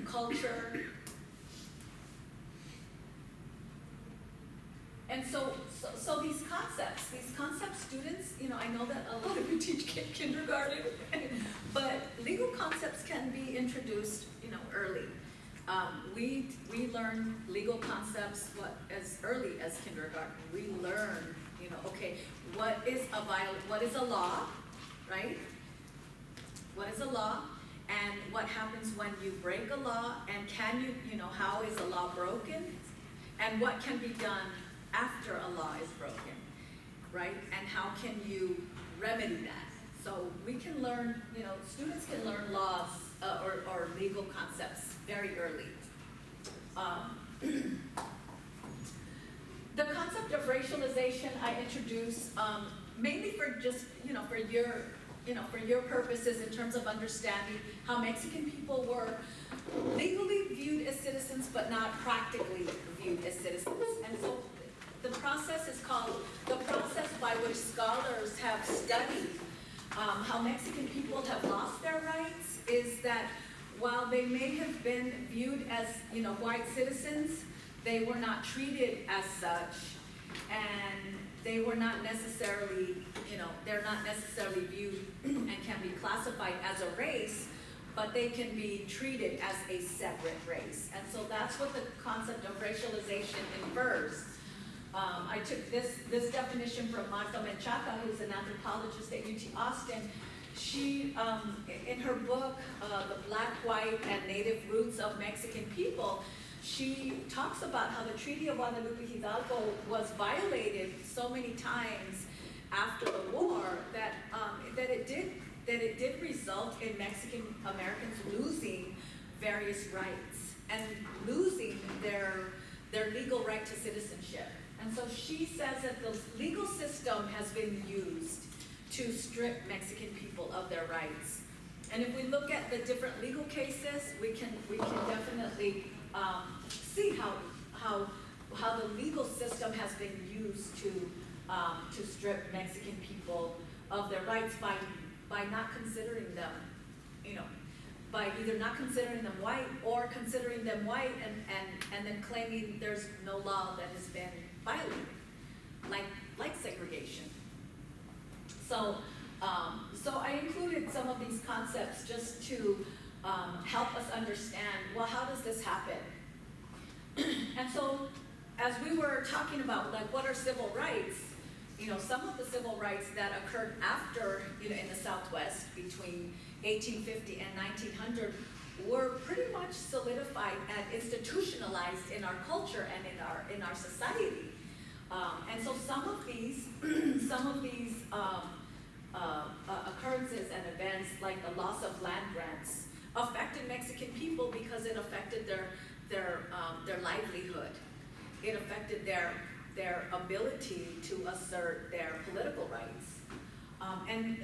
culture. And so these concepts, students, I know that a lot of you teach kindergarten, but legal concepts can be introduced, early. We learn legal concepts as early as kindergarten. We learn, okay, what is a law, right? What is a law? And what happens when you break a law, and can you, how is a law broken? And what can be done after a law is broken, right? And how can you remedy that? So we can learn, students can learn laws or legal concepts very early. The concept of racialization I introduce mainly for just, for your purposes in terms of understanding how Mexican people were legally viewed as citizens, but not practically viewed as citizens. And so the process is called the process by which scholars have studied how Mexican people have lost their rights is that while they may have been viewed as, white citizens, they were not treated as such, and they were not necessarily, they're not necessarily viewed and can be classified as a race, but they can be treated as a separate race. And so that's what the concept of racialization infers. I took this definition from Marta Menchaca, who's an anthropologist at UT Austin. She, in her book, The Black, White, and Native Roots of Mexican People, she talks about how the Treaty of Guadalupe Hidalgo was violated so many times after the war that it did result in Mexican Americans losing various rights and losing their legal right to citizenship. And so she says that the legal system has been used to strip Mexican people of their rights. And if we look at the different legal cases, we can definitely see how the legal system has been used to strip Mexican people of their rights by not considering them, by either not considering them white or considering them white and then claiming there's no law that has been violated, like segregation. So I included some of these concepts just to help us understand, well, how does this happen? And so as we were talking about, what are civil rights, some of the civil rights that occurred after, in the Southwest between 1850 and 1900 were pretty much solidified and institutionalized in our culture and in our society. And so some of these occurrences and events, like the loss of land grants, affected Mexican people because it affected their livelihood. It affected their their ability to assert their political rights. And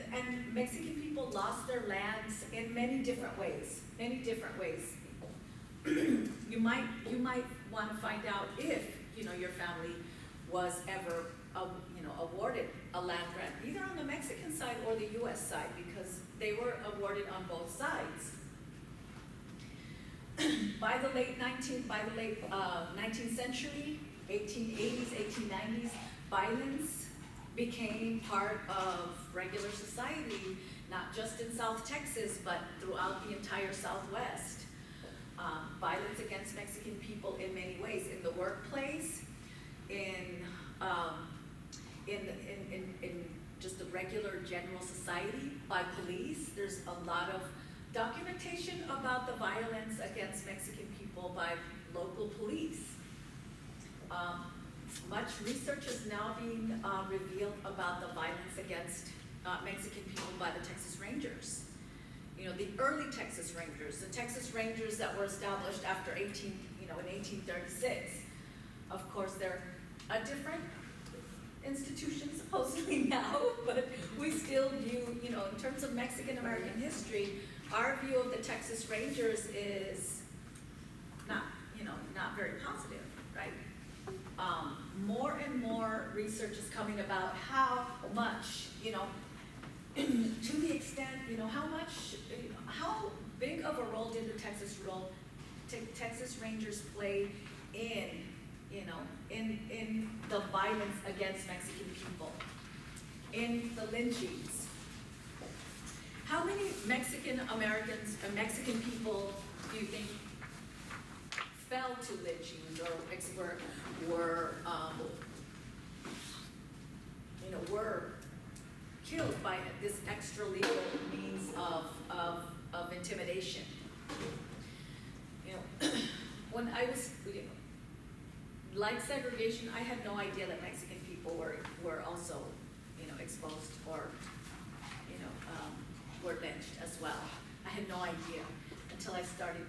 Mexican people lost their lands in many different ways, many different ways. You might want to find out if, your family was ever, awarded a land grant, either on the Mexican side or the US side, because they were awarded on both sides. By the late 19th century, 1880s, 1890s, violence became part of regular society, not just in South Texas, but throughout the entire Southwest. Violence against Mexican people in many ways, in the workplace, in just the regular general society, by police. There's a lot of documentation about the violence against Mexican people by local police. Much research is now being revealed about the violence against Mexican people by the Texas Rangers. The early Texas Rangers, the Texas Rangers that were established after in 1836. Of course, they're a different institution supposedly now, but we still view, in terms of Mexican American history, our view of the Texas Rangers is not very positive, right? More and more research is coming about how much, to the extent, how big of a role did the Texas Rangers play in the violence against Mexican people, in the lynchings. How many Mexican Americans or Mexican people do you think fell to lynchings or were killed by this extra legal means of intimidation? When I was, like segregation, I had no idea that Mexican people were also, exposed or, were lynched as well. I had no idea until I started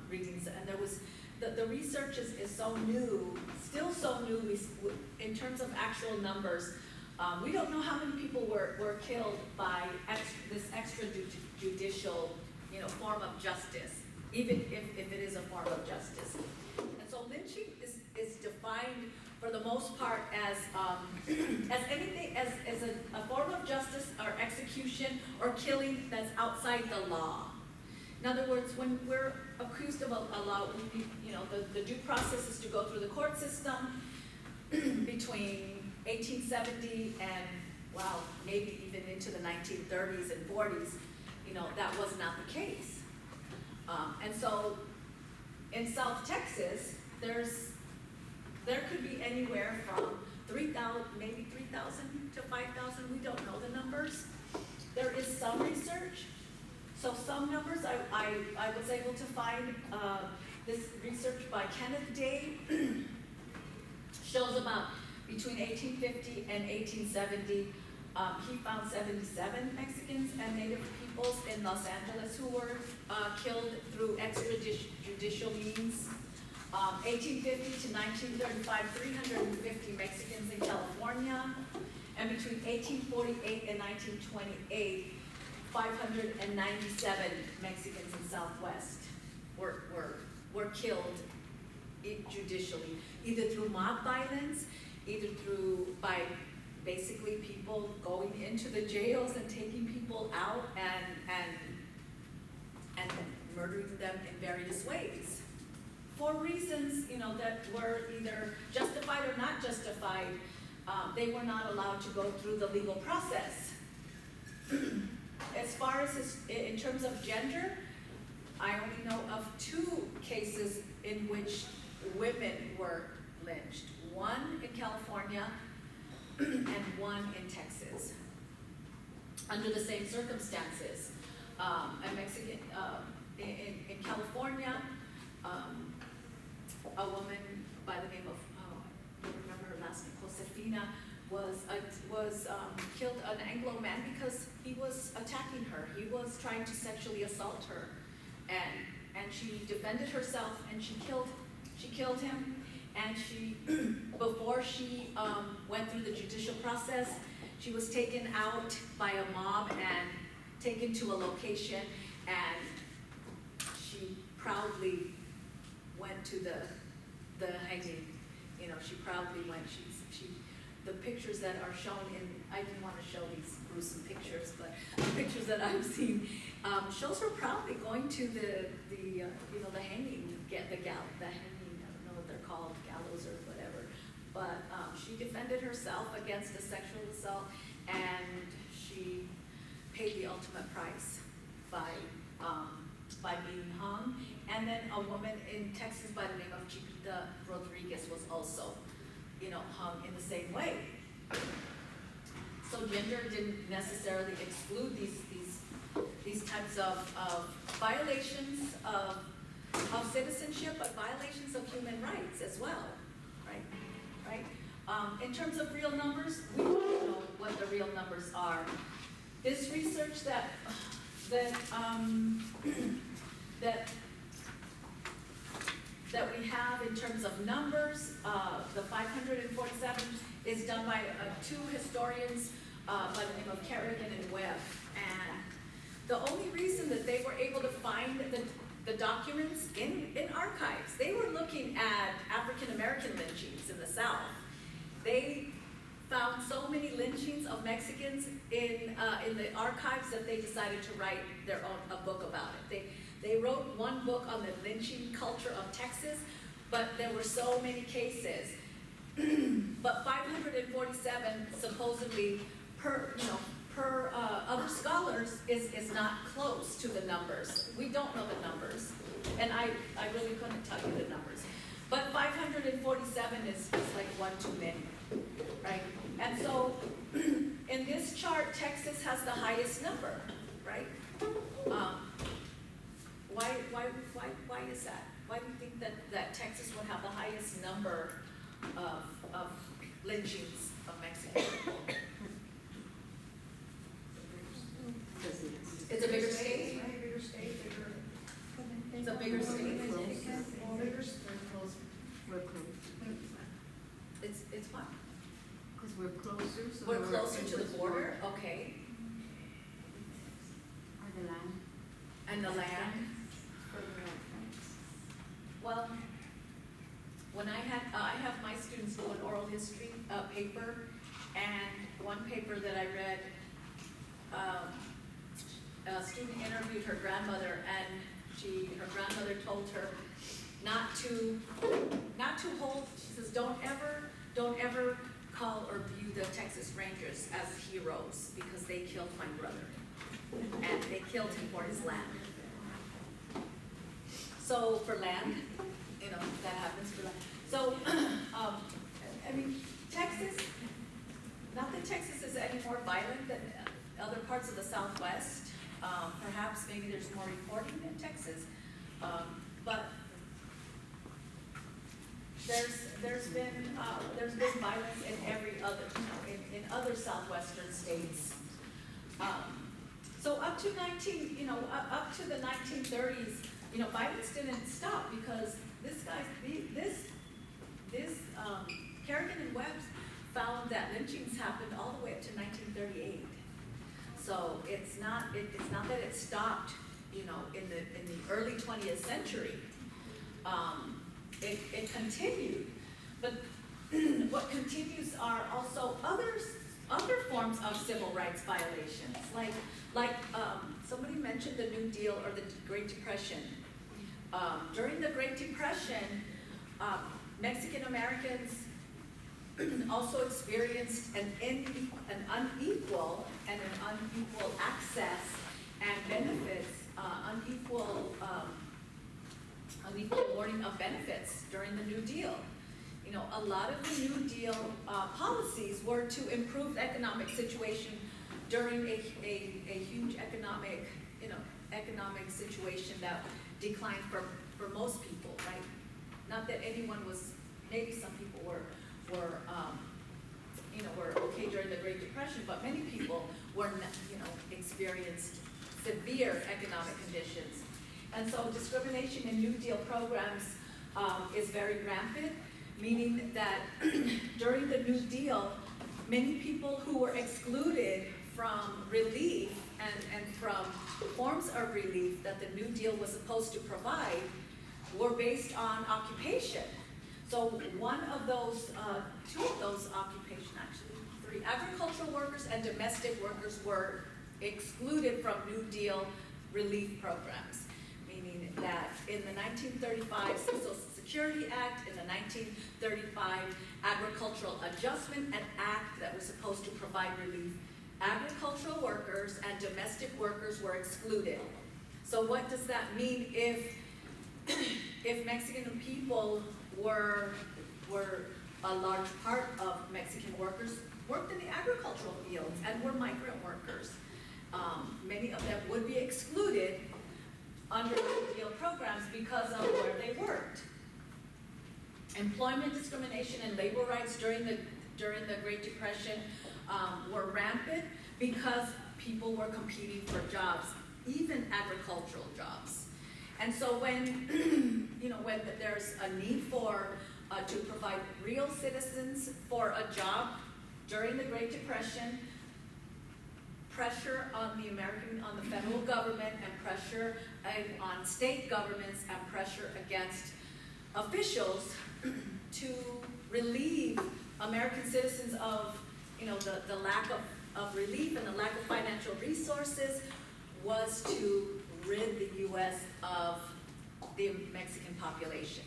reading, and there was, the research is so new, still so new in terms of actual numbers. We don't know how many people were killed by this extrajudicial, form of justice, even if it is a form of justice. And so lynching is defined for the most part as anything, as a form of justice or execution or killing that's outside the law. In other words, when we're accused of a law, the due process is to go through the court system between 1870 and, maybe even into the 1930s and 40s, that was not the case. And so in South Texas, there could be anywhere from 3,000 to 5,000, we don't know the numbers. There is some research. So some numbers I was able to find, this research by Kenneth Day shows about between 1850 and 1870, he found 77 Mexicans and Native peoples in Los Angeles who were killed through extrajudicial means. 1850 to 1935, 350 Mexicans in California, and between 1848 and 1928, 597 Mexicans in Southwest were killed judicially, either through mob violence, either by basically people going into the jails and taking people out and murdering them in various ways. For reasons, that were either justified or not justified, they were not allowed to go through the legal process. As far as in terms of gender, I only know of 2 cases in which women were lynched. One in California and one in Texas, under the same circumstances. A Mexican, in California, a woman by the name of, I don't remember her last name, Josefina, was killed, an Anglo man, because he was attacking her. He was trying to sexually assault her, and she defended herself, and she killed him. and she, before she went through the judicial process, she was taken out by a mob and taken to a location, and she proudly went to the hanging. You know, she proudly went. The pictures that are shown in, I didn't want to show these gruesome pictures, but the pictures that I've seen shows her proudly going to the hanging, the hanging, I don't know what they're called, gallows or whatever. But she defended herself against a sexual assault, and she paid the ultimate price by being hung. And then a woman in Texas by the name of Chiquita Rodriguez was also, hung in the same way. So gender didn't necessarily exclude these types of violations of citizenship, but violations of human rights as well, right? In terms of real numbers, we don't know what the real numbers are. This research that we have in terms of numbers, the 547 is done by two historians by the name of Kerrigan and Webb. And the only reason that they were able to find the documents in archives, they were looking at African American lynchings in the South. They found so many lynchings of Mexicans in the archives that they decided to write a book about it. They wrote one book on the lynching culture of Texas, but there were so many cases. But 547 supposedly per other scholars is not close to the numbers. We don't know the numbers, and I really couldn't tell you the numbers. But 547 is like one too many, right? And so in this chart, Texas has the highest number, right? Why is that? Why do you think that Texas would have the highest number of lynchings of Mexican people? It's a bigger state? It's a bigger state? We're close. It's what? Because we're closer, so. We're closer to the border, okay. Or the land. And the land? Well, when I have my students do an oral history paper, and one paper that I read, a student interviewed her grandmother, and her grandmother told her not to hold. She says, don't ever call or view the Texas Rangers as heroes because they killed my brother, and they killed him for his land. So for land, that happens for land. So, I mean, Texas, not that Texas is any more violent than other parts of the Southwest. Perhaps maybe there's more reporting in Texas, but there's been violence in every other, in other Southwestern states. So up to the 1930s, violence didn't stop because Kerrigan and Webb found that lynchings happened all the way up to 1938. So it's not that it stopped, in the early 20th century. It continued, but what continues are also other forms of civil rights violations, like somebody mentioned the New Deal or the Great Depression. During the Great Depression, Mexican Americans also experienced an unequal access and benefits, unequal awarding of benefits during the New Deal. A lot of the New Deal policies were to improve the economic situation during a huge economic situation that declined for most people, right? Not that anyone was, maybe some people were okay during the Great Depression, but many people were, experienced severe economic conditions. And so discrimination in New Deal programs is very rampant. meaning that during the New Deal, many people who were excluded from relief and from forms of relief that the New Deal was supposed to provide were based on occupation. So one of those, two of those occupations, actually, three, agricultural workers and domestic workers were excluded from New Deal relief programs, meaning that in the 1935 Social Security Act, in the 1935 Agricultural Adjustment Act that was supposed to provide relief, agricultural workers and domestic workers were excluded. So what does that mean if Mexican people were a large part of Mexican workers worked in the agricultural fields and were migrant workers? Many of them would be excluded under New Deal programs because of where they worked. Employment discrimination and labor rights during the Great Depression were rampant because people were competing for jobs, even agricultural jobs. And so when, when there's a need to provide real citizens for a job during the Great Depression, pressure on the federal government and pressure on state governments and pressure against officials to relieve American citizens of, the lack of relief and the lack of financial resources was to rid the U.S. of the Mexican population.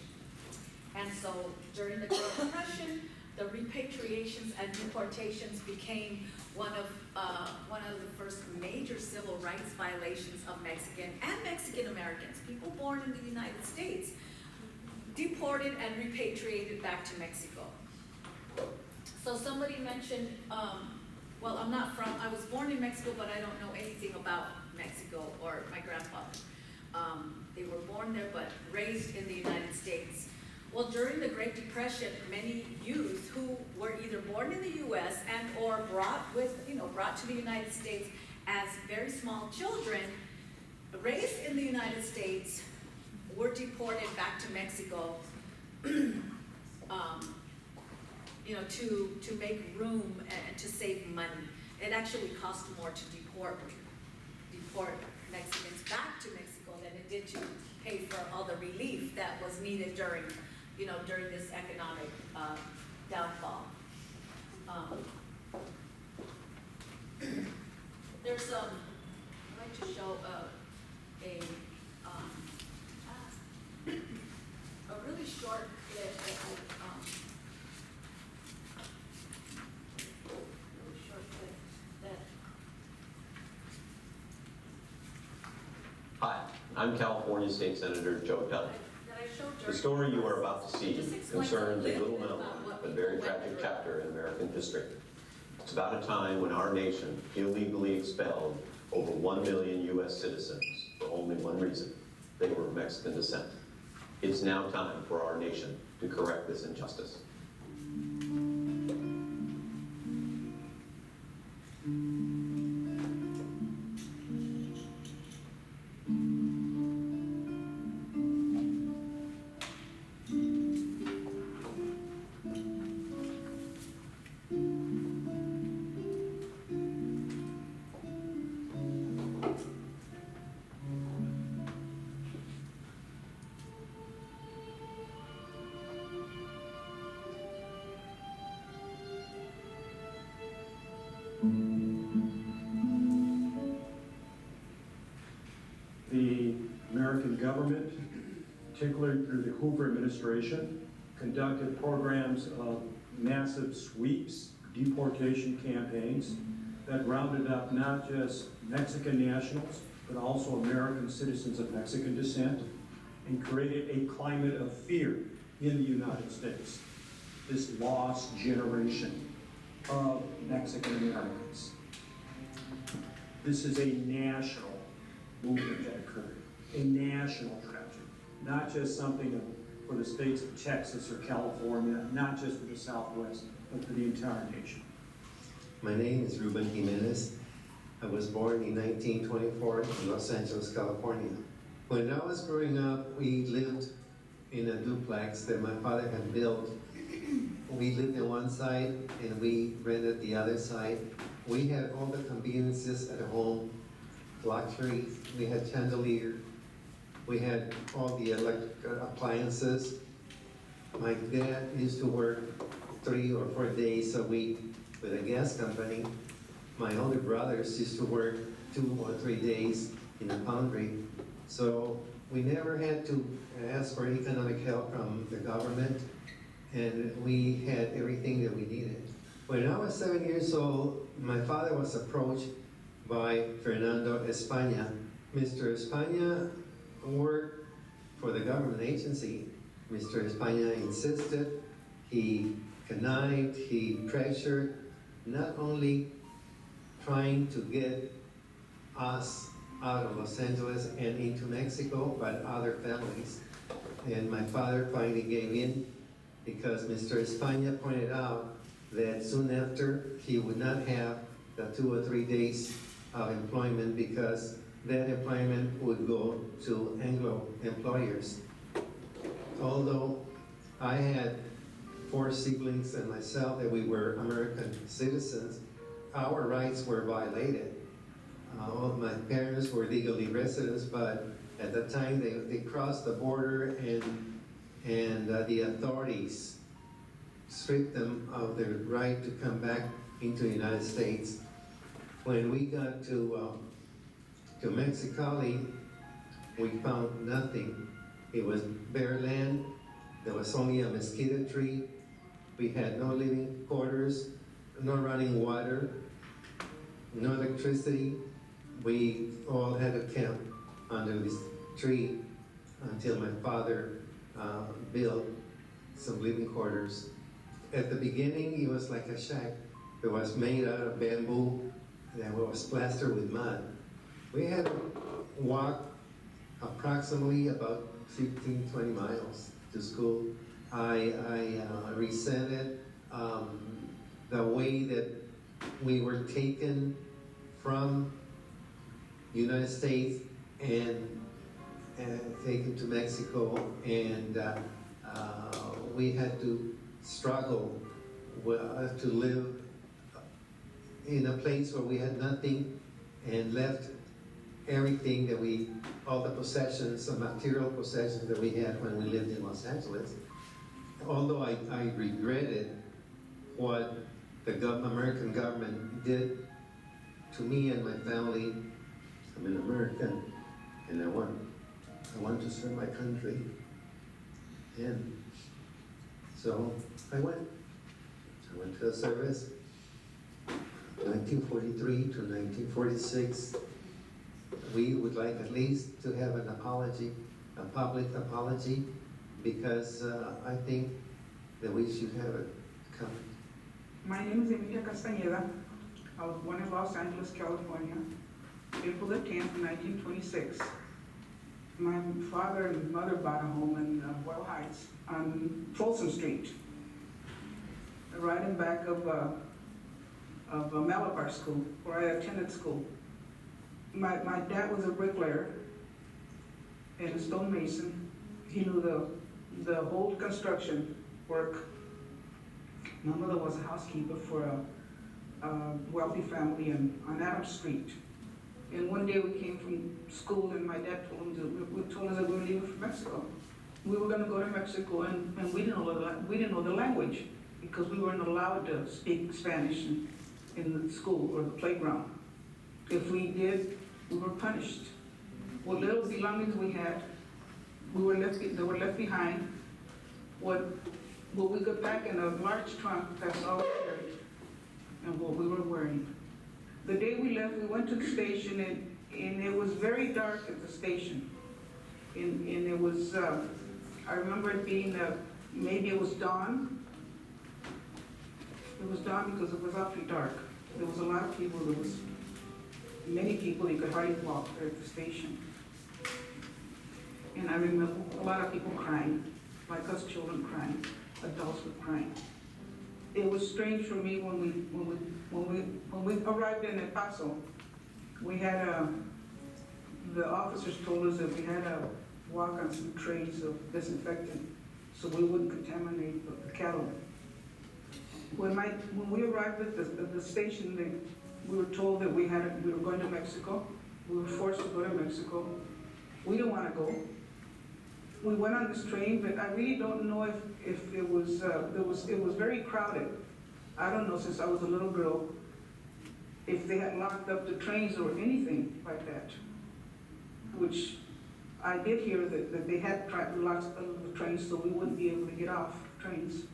And so during the Great Depression, the repatriations and deportations became one of the first major civil rights violations of Mexican and Mexican Americans, people born in the United States, deported and repatriated back to Mexico. So somebody mentioned, I was born in Mexico, but I don't know anything about Mexico or my grandfather. They were born there, but raised in the United States. Well, during the Great Depression, many youth who were either born in the U.S. and or brought to the United States as very small children, raised in the United States, were deported back to Mexico, to make room and to save money. It actually cost more to deport Mexicans back to Mexico than it did to pay for all the relief that was needed during this economic downfall. I'd like to show a really short clip that Hi, I'm California State Senator Joe Kelly. I showed during. The story you are about to see Just explain concerns a little little bit known about what but very people went tragic through. chapter in American history. It's about a time when our nation illegally expelled over 1 million U.S. citizens for only one reason: they were of Mexican descent. It's now time for our nation to correct this injustice. The American government, particularly through the Hoover administration, conducted programs of massive sweeps, deportation campaigns that rounded up not just Mexican nationals, but also American citizens of Mexican descent, and created a climate of fear in the United States. This lost generation of Mexican Americans. This is a national movement that occurred, a national tragedy, not just something for the states of Texas or California, not just for the Southwest, but for the entire nation. My name is Ruben Jimenez. I was born in 1924 in Los Angeles, California. When I was growing up, we lived in a duplex that my father had built we lived in one side and we rented the other side. We had all the conveniences at home, luxury, we had chandelier, we had all the electric appliances. My dad used to work 3 or 4 days a week with a gas company. My older brothers used to work 2 or 3 days in a foundry. So we never had to ask for economic help from the government, and we had everything that we needed. When I was 7 years old, my father was approached by Fernando España. Mr. España worked for the government agency. Mr. España insisted, he connived, he pressured, not only trying to get us out of Los Angeles and into Mexico, but other families. And my father finally gave in because Mr. España pointed out that soon after he would not have the 2 or 3 days of employment because that employment would go to Anglo employers. Although I had 4 siblings and myself that we were American citizens, our rights were violated. All of my parents were legally residents, but at the time they crossed the border and the authorities stripped them of their right to come back into the United States. When we got to Mexicali, we found nothing. It was bare land. There was only a mosquito tree. We had no living quarters, no running water, no electricity. We all had to camp under this tree until my father built some living quarters. At the beginning, it was like a shack. It was made out of bamboo that was plastered with mud. We had to walk approximately about 15, 20 miles to school. I resented the way that we were taken from United States and taken to Mexico, and we had to struggle to live in a place where we had nothing and left everything that all the possessions, the material possessions that we had when we lived in Los Angeles. Although I regretted what the American government did to me and my family. I'm an American, and I want to serve my country. And so I went to the service, 1943 to 1946. We would like at least to have an apology, a public apology, because I think that we should have it coming. My name is Emilia Castañeda. I was born in Los Angeles, California, April the 10th, 1926. My father and mother bought a home in Boyle Heights on Folsom Street, right in back of Malabar School, where I attended school. My dad was a bricklayer and a stonemason. He knew the whole construction work. My mother was a housekeeper for a wealthy family on Adams Street. And one day we came from school and my dad told us that we were leaving for Mexico. We were going to go to Mexico and we didn't know the language because we weren't allowed to speak Spanish in the school or the playground. If we did, we were punished. What little belongings we had, they were left behind. What we got back in a large trunk, that's all we carried, and what we were wearing. The day we left, we went to the station, and it was very dark at the station. And it was, I remember it being, maybe it was dawn. It was dawn because it was awfully dark. There was a lot of people, there was many people, you could hardly walk there at the station. And I remember a lot of people crying, like us children crying, adults were crying. It was strange for me when we arrived in El Paso. We had the officers told us that we had to walk on some trays of disinfectant so we wouldn't contaminate the cattle. When we arrived at the station, we were told that we were going to Mexico. We were forced to go to Mexico. We didn't want to go. We went on this train, but I really don't know if it was, it was very crowded. I don't know, since I was a little girl, if they had locked up the trains or anything like that, which I did hear that they had locked up the trains so we wouldn't be able to get off trains.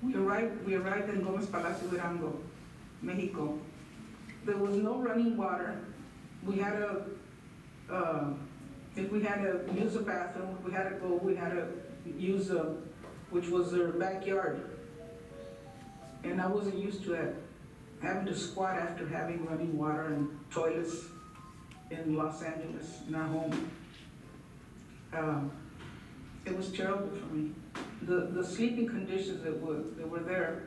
We arrived in Gomez Palacio Durango, Mexico. There was no running water. We had if we had to use a bathroom, we had to use which was their backyard. And I wasn't used to that, having to squat after having running water and toilets in Los Angeles, in our home. It was terrible for me. The sleeping conditions that were there,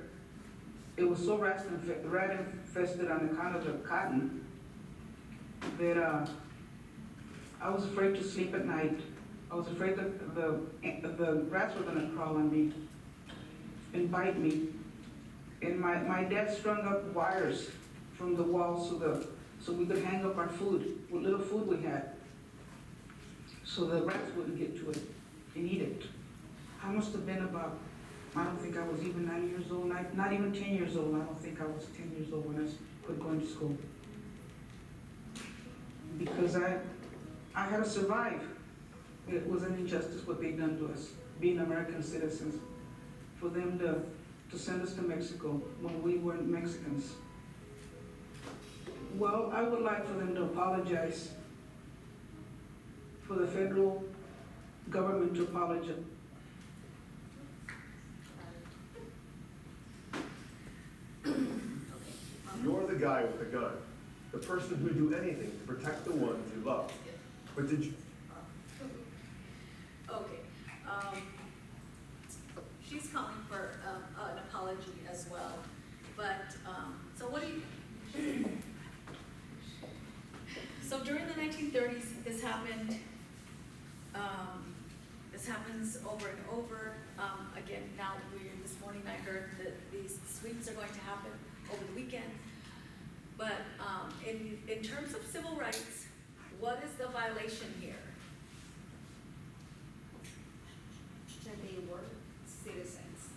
it was so rat infested on account of the cotton that I was afraid to sleep at night. I was afraid that the rats were gonna crawl on me and bite me. And my dad strung up wires from the wall so we could hang up our food, what little food we had, so the rats wouldn't get to it and eat it. I must have been about, I don't think I was even 9 years old, not even 10 years old. I don't think I was 10 years old when I quit going to school. Because I had to survive. It was an injustice what they'd done to us, being American citizens, for them to send us to Mexico when we weren't Mexicans. Well, I would like for them to apologize, for the federal government to apologize. You're the guy with the gun, the person who'd do anything to protect the ones you love. But did you? Okay, she's calling for an apology as well, but, so what do you, so during the 1930s, this happened, this happens over and over. Again, now this morning I heard that these sweeps are going to happen over the weekend. But in terms of civil rights, what is the violation here? That they were citizens.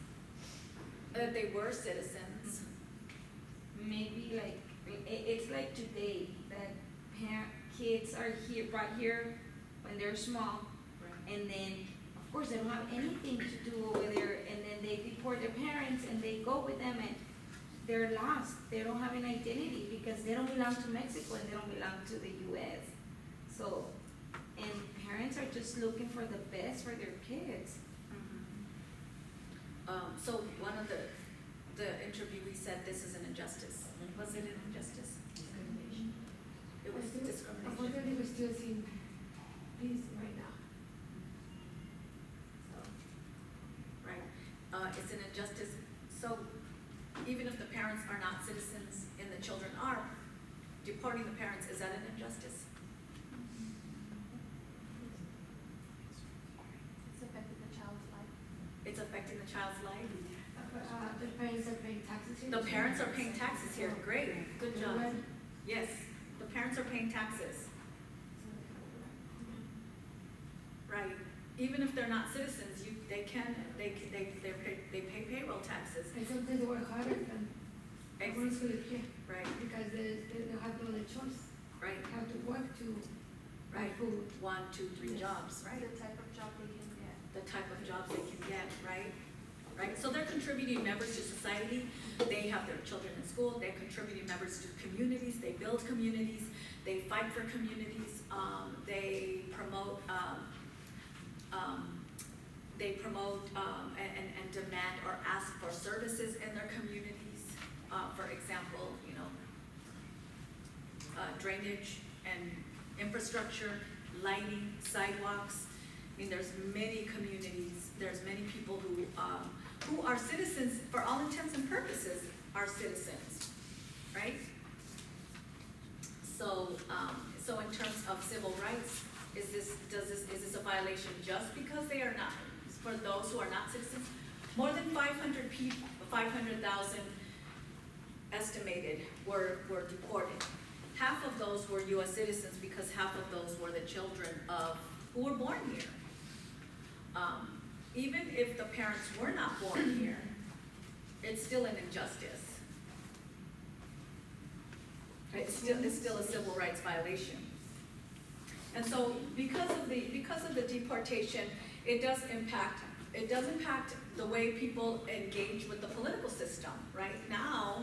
That they were citizens. Maybe like, it's like today, that kids are here, brought here when they're small, and then, of course, they don't have anything to do over there, and then they deport their parents, and they go with them, and they're lost. They don't have an identity because they don't belong to Mexico and they don't belong to the U.S. So, and parents are just looking for the best for their kids. So one of the interviewees said this is an injustice. Was it an injustice? Discrimination. It was discrimination. Unfortunately, we're still seeing peace right now. So, right, it's an injustice. So even if the parents are not citizens and the children are, deporting the parents, is that an injustice? It's affecting the child's life. It's affecting the child's life? The parents are paying taxes here. The parents are paying taxes here, great, good job. Yes, the parents are paying taxes, right. Even if they're not citizens, they pay payroll taxes. And sometimes they work harder than the ones who live here. Right, Because they have no other choice. right, They have to work to buy right. food. 1, 2, 3 jobs, right? The type of job they can get. The type of jobs they can get, right? Right, so they're contributing members to society, they have their children in school, they're contributing members to communities, they build communities, they fight for communities, they promote and demand or ask for services in their communities. For example, drainage and infrastructure, lighting, sidewalks. I mean, there's many communities, there's many people who are citizens, for all intents and purposes, are citizens, right? So, so in terms of civil rights, is this a violation just because they are not, for those who are not citizens? More than 500 500,000 estimated were deported. Half of those were US citizens because half of those were the children of, who were born here. Even if the parents were not born here, it's still an injustice. It's still a civil rights violation. And so because of the deportation, it does impact the way people engage with the political system, right? Now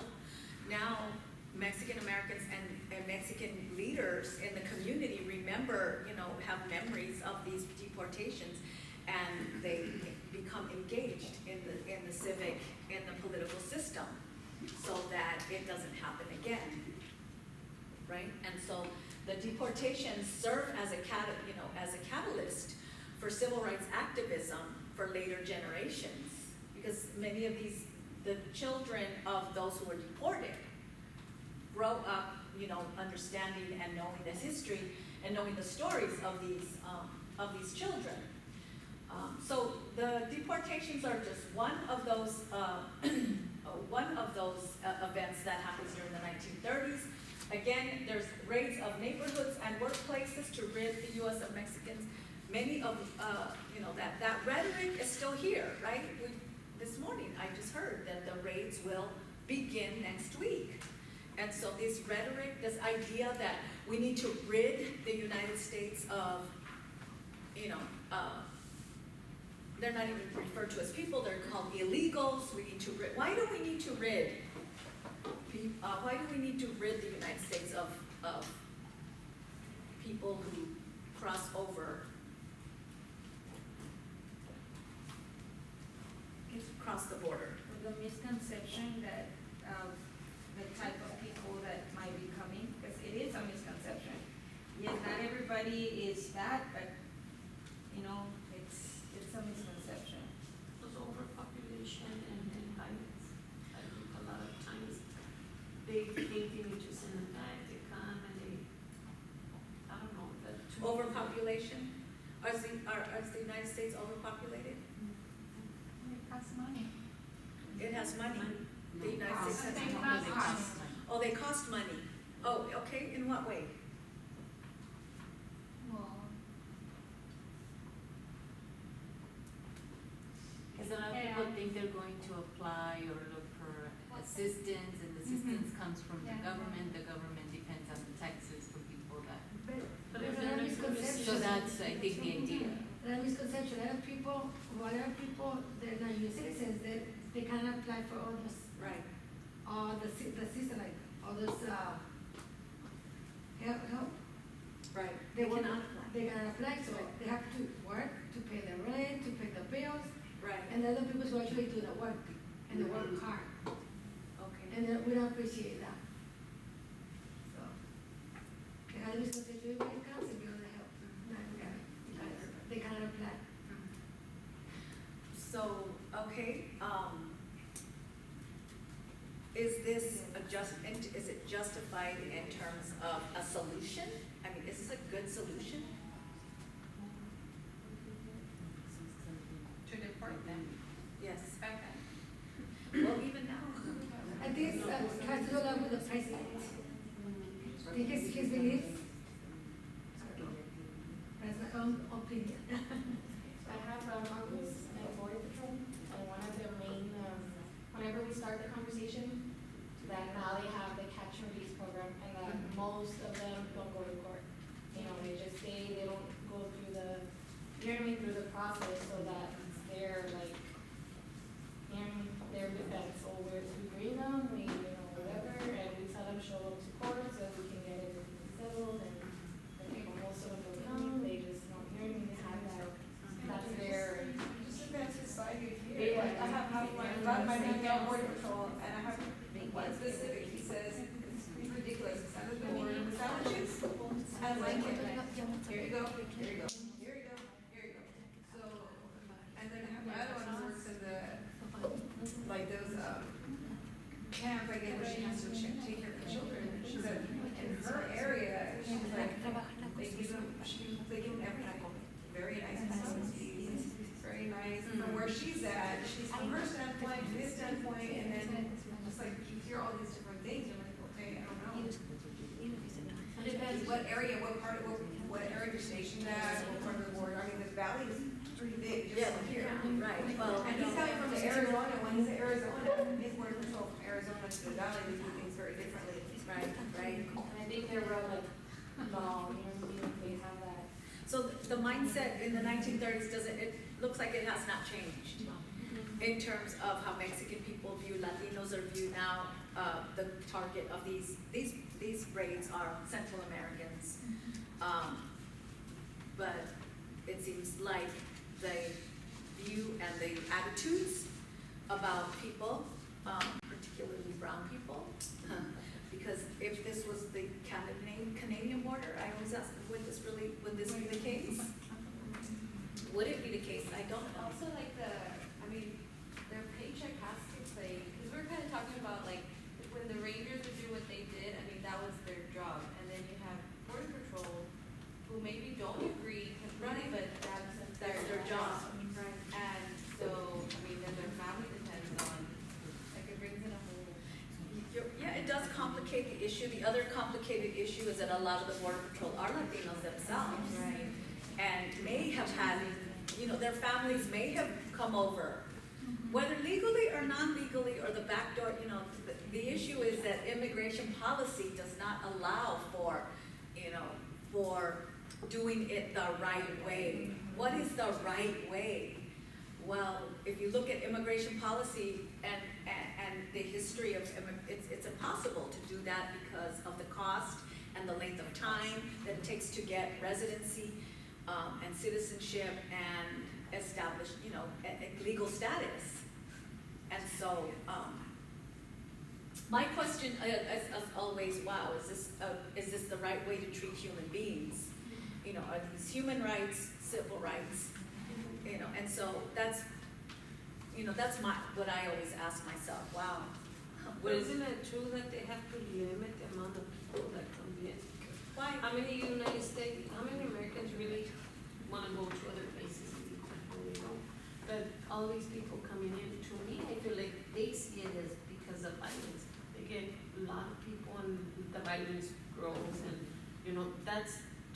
Mexican Americans and Mexican leaders in the community remember, have memories of these deportations, and they become engaged in the civic, in the political system, so that it doesn't happen again, right? And so the deportations serve as a catalyst for civil rights activism for later generations, because many of the children of those who were deported grow up, understanding and knowing the history and knowing the stories of these children. So the deportations are just one of those events that happens during the 1930s. Again, there's raids of neighborhoods and workplaces to rid the U.S. of Mexicans. Many of, that rhetoric is still here, right? This morning, I just heard that the raids will begin next week. And so this rhetoric, this idea that we need to rid the United States of, they're not even referred to as people, they're called illegals. We need to rid. Why do we need to rid? Why do we need to rid the United States of people who cross over, cross the border? The misconception that the type of people that might be coming, because it is a misconception. Yes, not everybody is bad, but it's a misconception. There's overpopulation and violence. I think a lot of times they think they need to send them back, they come and I don't know, that. Overpopulation? Is the United States overpopulated? It costs money. It has money. The United States has They money. cost. Oh, they cost money. Oh, okay, in what way? Well, Because a lot of people think they're going to apply or look for assistance, and the assistance comes from the government depends on the taxes for people that. but there's a lot of misconceptions. So that's, I think, the idea. A lot of misconception. A lot of people, they're not U.S. citizens, they can apply for all those, Right. all the system, like all those, help. Right. They want, cannot apply. they can apply, so they have to work, to pay the rent, to pay the bills, Right. and they're the people who actually do the work, and they work hard, Okay. and then we don't appreciate that. So, they have this constitution, when it comes, and you want to help, they cannot apply. So, okay, is it justified in terms of a solution? I mean, is this a good solution? To deport them. Yes. Okay. Well, even now. I think it has to do a lot with the president. I think his beliefs. That's my own opinion. I have office and border patrol, and one of their main, whenever we start the conversation, that now they have the catch and release program, and that most of them don't go to court. They just stay, they don't go through through the process, so that they're like, in their defense, or we bring them, whatever, and we tell them show up to court so we can get everything settled, and most of them don't come, they just don't hear me, they have that. That's their. Just advance society They here. like- I have my name on border patrol, and I have one specific, he says, it's ridiculous, it's under the border, sandwiches, and like, here you go, here you go, here you go, here you go. So, and then I have my other one who works in the, like those, camp, I guess, where she has to take care of the children, and she said, in her area, she's like, they give them everything, very nice facilities, very nice, from where she's at, she's from her standpoint, to his standpoint, and what area, what area you're stationed at, what part of the border, I mean, the valley is pretty big, just from here. Right, well, And he's coming from the Arizona, when he's in Arizona, his border patrol from Arizona to the valley, they do things very differently. right, right. And I think they're real like, long, you know what I mean, they have that. So the mindset in the 1930s doesn't, it looks like it has not changed in terms of how Mexican people view Latinos or view now, the target of these raids are Central Americans. But it seems like the view and the attitudes about people, particularly brown people, because if this was the Canadian border, I always ask, would this be the case? Would it be the case? I don't know. Also like their paycheck has to play, because we're kind of talking about like, when the Rangers would do what they did, I mean, that was their job. And then you have Border Patrol, who maybe don't agree completely, but that's their job. And so, I mean, then their family depends on, like it brings in a whole. Yeah, it does complicate the issue. The other complicated issue is that a lot of the Border Patrol are Latinos themselves. Right. And may have had, their families may have come over, whether legally or non-legally, or the back door, the issue is that immigration policy does not allow for doing it the right way. What is the right way? Well, if you look at immigration policy and the history of, it's impossible to do that because of the cost and the length of time that it takes to get residency and citizenship and establish, a legal status. And so, my question is always, wow, is this the right way to treat human beings? Are these human rights, civil rights? And so that's what I always ask myself, wow. But isn't it true that they have to limit the amount of people that come in? Why? How many how many Americans really wanna go to other places and eat at home, you know? But all these people coming in, to me, I feel like they see it as because of violence. They get a lot of people and the violence grows and,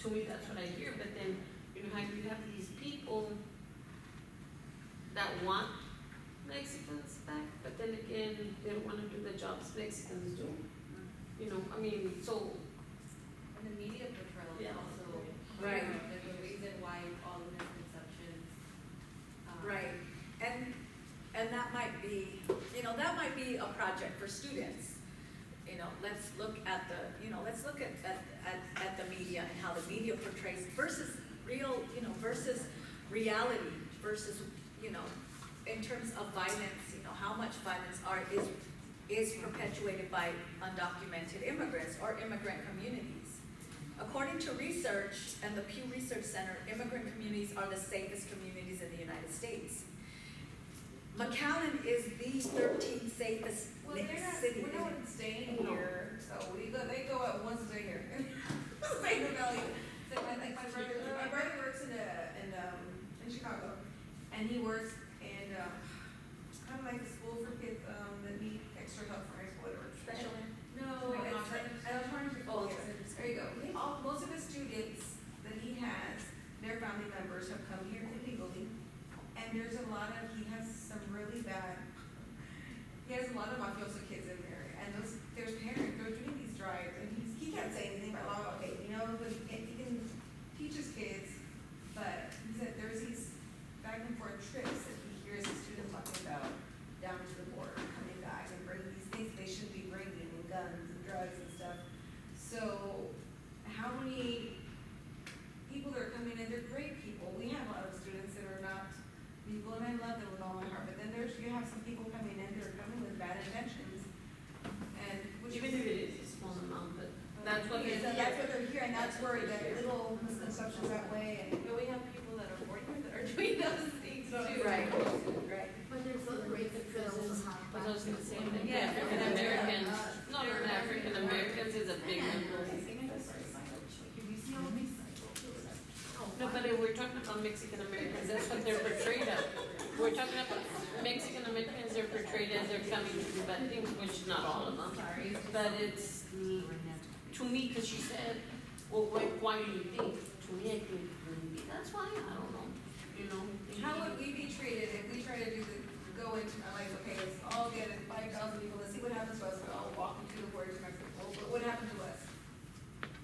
to me, that's what I hear. But then, you have these people that want Mexicans back, but then again, they don't wanna do the jobs Mexicans do. So. And the media portrayal is Yeah. also. Right. The reason why all the misconceptions. Right, and that might be, a project for students. Let's look at at the media and how the media portrays versus versus reality, versus, in terms of violence, how much violence is perpetuated by undocumented immigrants or immigrant communities. According to research and the Pew Research Center, immigrant communities are the safest communities in the United States. McAllen is the 13th safest Well, city. we're not staying here, so they go out once a day here. Stay in the valley. So my brother works in Chicago, and he works in, kind of like a school for kids, that need extra help for high school, whatever. Special ed? No, it's, Oh, yes, there you go. Most of the students that he has, their family members have come here illegally, and he has a lot of mafioso kids in there, and there's parents, they're doing these drives, and he can't say anything about law, okay, but he can teach his kids, but he said there's these back and forth trips that he hears the students talking about down to the border, coming back and bringing these things they shouldn't be bringing, and guns and drugs and stuff. So, how many people that are coming in, they're great people, we have a lot of students that are not people, and I love them with all my heart, but then you have some people coming in that are coming with bad intentions, and Even if it is a small amount, but that's what they're. that's what they're here, and that's where that little misconceptions that way, and But we have people that are born here that are doing those things too. Right, right. But there's other rates of prisons. But I was gonna say, like, Yeah. African Americans, African Americans is a big number. No, but if we're talking about Mexican Americans, that's what they're portrayed as. We're talking about Mexican Americans, they're portrayed as they're coming to do bad things, which not all of them. But it's, to me, because she said, well, why do you think? To me, I think maybe that's why, I don't know, you know. maybe- How would we be treated if we try to go into, like, okay, let's all get 5,000 people, let's see what happens to us, we're all walking through the border to Mexico, what would happen to us?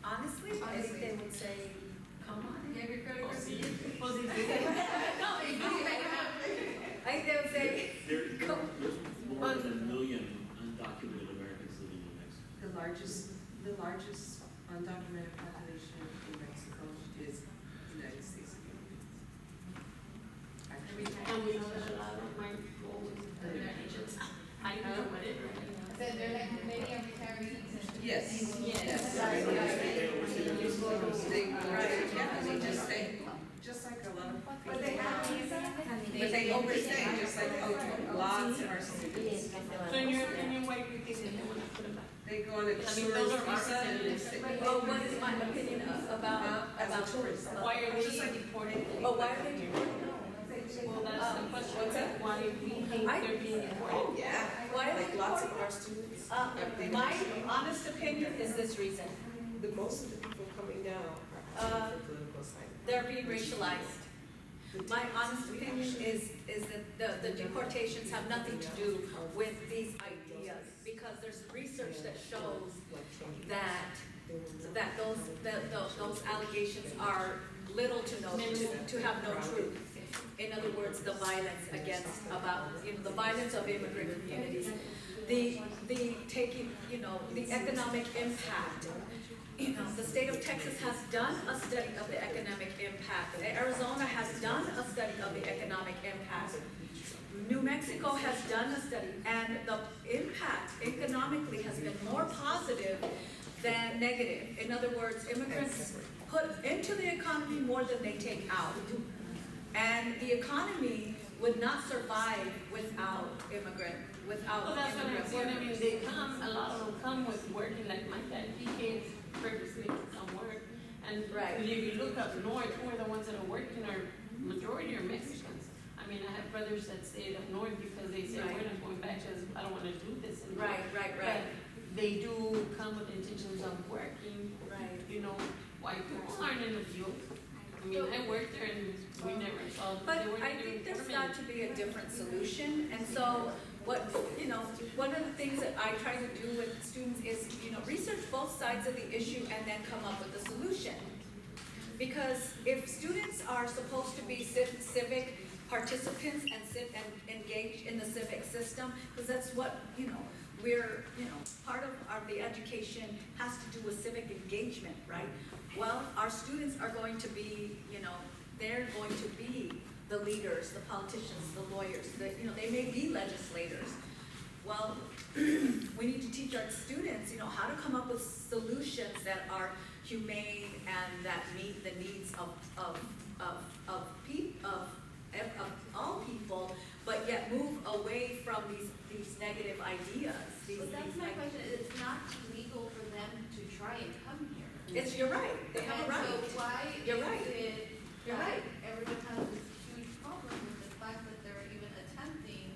Honestly, I think they would say, come on. You have your credit card? Pues sí, no, I think they would say, There's more than a million undocumented Americans living in Mexico. The largest undocumented population in Mexico is United States. and we know that a lot of my goals and their agents, I know what it is. So they're like many are retirees and. Yes. Yes. They just stay, just like a lot of people. But they have a visa? But they overstay, just like lots of our students. So in your opinion, why do you think that they want to put it back? They go on a I mean, those tourist are our visa and they citizens. stay. well, what is my opinion about As a tourist. Why are they deported? Oh, why are they deported? Well, that's the question. What's that? Why do we think they're being deported? Oh, yeah. Why are they Like lots of deported? our students. My honest opinion is this reason. The most of the people coming down are asking for political asylum. They're being racialized. My honest opinion is that the deportations have nothing to do with these ideas, because there's research that shows that those allegations are little to no, to have no truth. In other words, the violence against, the violence of immigrant communities, the taking, the economic impact. The state of Texas has done a study of the economic impact. Arizona has done a study of the economic impact. New Mexico has done a study, and the impact economically has been more positive than negative. In other words, immigrants put into the economy more than they take out. And the economy would not survive without immigrants. Well, that's what I'm saying. I mean, they come, a lot of them come with working, like my dad, he came purposely with some work. And Right. if you look up north, who are the ones that are working are, majority are Mexicans. I mean, I have brothers that stayed up north because they said, Right. we're not going back because I don't want to do this anymore. Right. But they do come with intentions of working. Right. White people aren't in the field. I mean, I worked there and we never saw. But they weren't I doing think there's permanent. got to be a different solution, and so one of the things that I try to do with students is, research both sides of the issue and then come up with a solution. Because if students are supposed to be civic participants and engage in the civic system, because that's what, we're, part of the education has to do with civic engagement, right? Well, our students are going to be, they're going to be the leaders, the politicians, the lawyers, they may be legislators. Well, we need to teach our students, how to come up with solutions that are humane and that meet the needs of all people, but yet move away from these negative ideas. But that's my question, it's not illegal for them to try and come here. You're right, they have a right. And so why You're is right. it You're that right. everyone has this huge problem with the fact that they're even attempting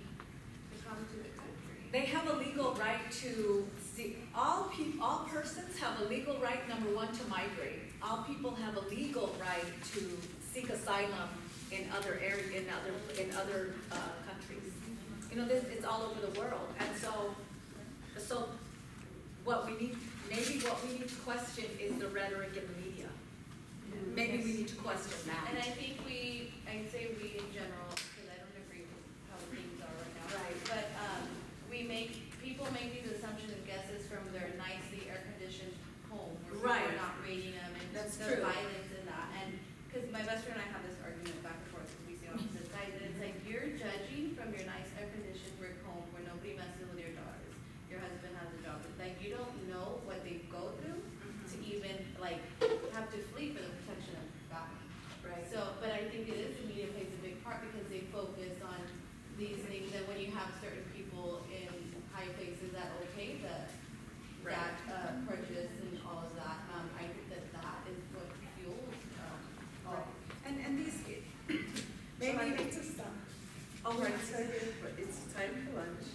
to come to the country? They have a legal right to see, all persons have a legal right, number one, to migrate. All people have a legal right to seek asylum in other areas, in other countries. It's all over the world, and so what we need to question is the rhetoric in the media. Maybe we need to question that. And I think I'd say we in general, because I don't agree with how things are right now. Right. But, people make these assumptions and guesses from their nicely air-conditioned home, where people Right. are not rating them, and That's the true. violence in that. And, because my best friend and I have this argument back and forth, because we see opposite sides, and it's like, you're judging from your nice air-conditioned brick home where nobody messes with your daughters. Your husband has a job, it's like, you don't know what they go through to even, have to flee for the protection of your family. Right. So, but I think it is, the media plays a big part because they focus on these things, and when you have certain people in high places that okay that prejudice and all of that, I think that is what fuels, all. And these, So I maybe, need to stop. oh, right. But it's time for lunch.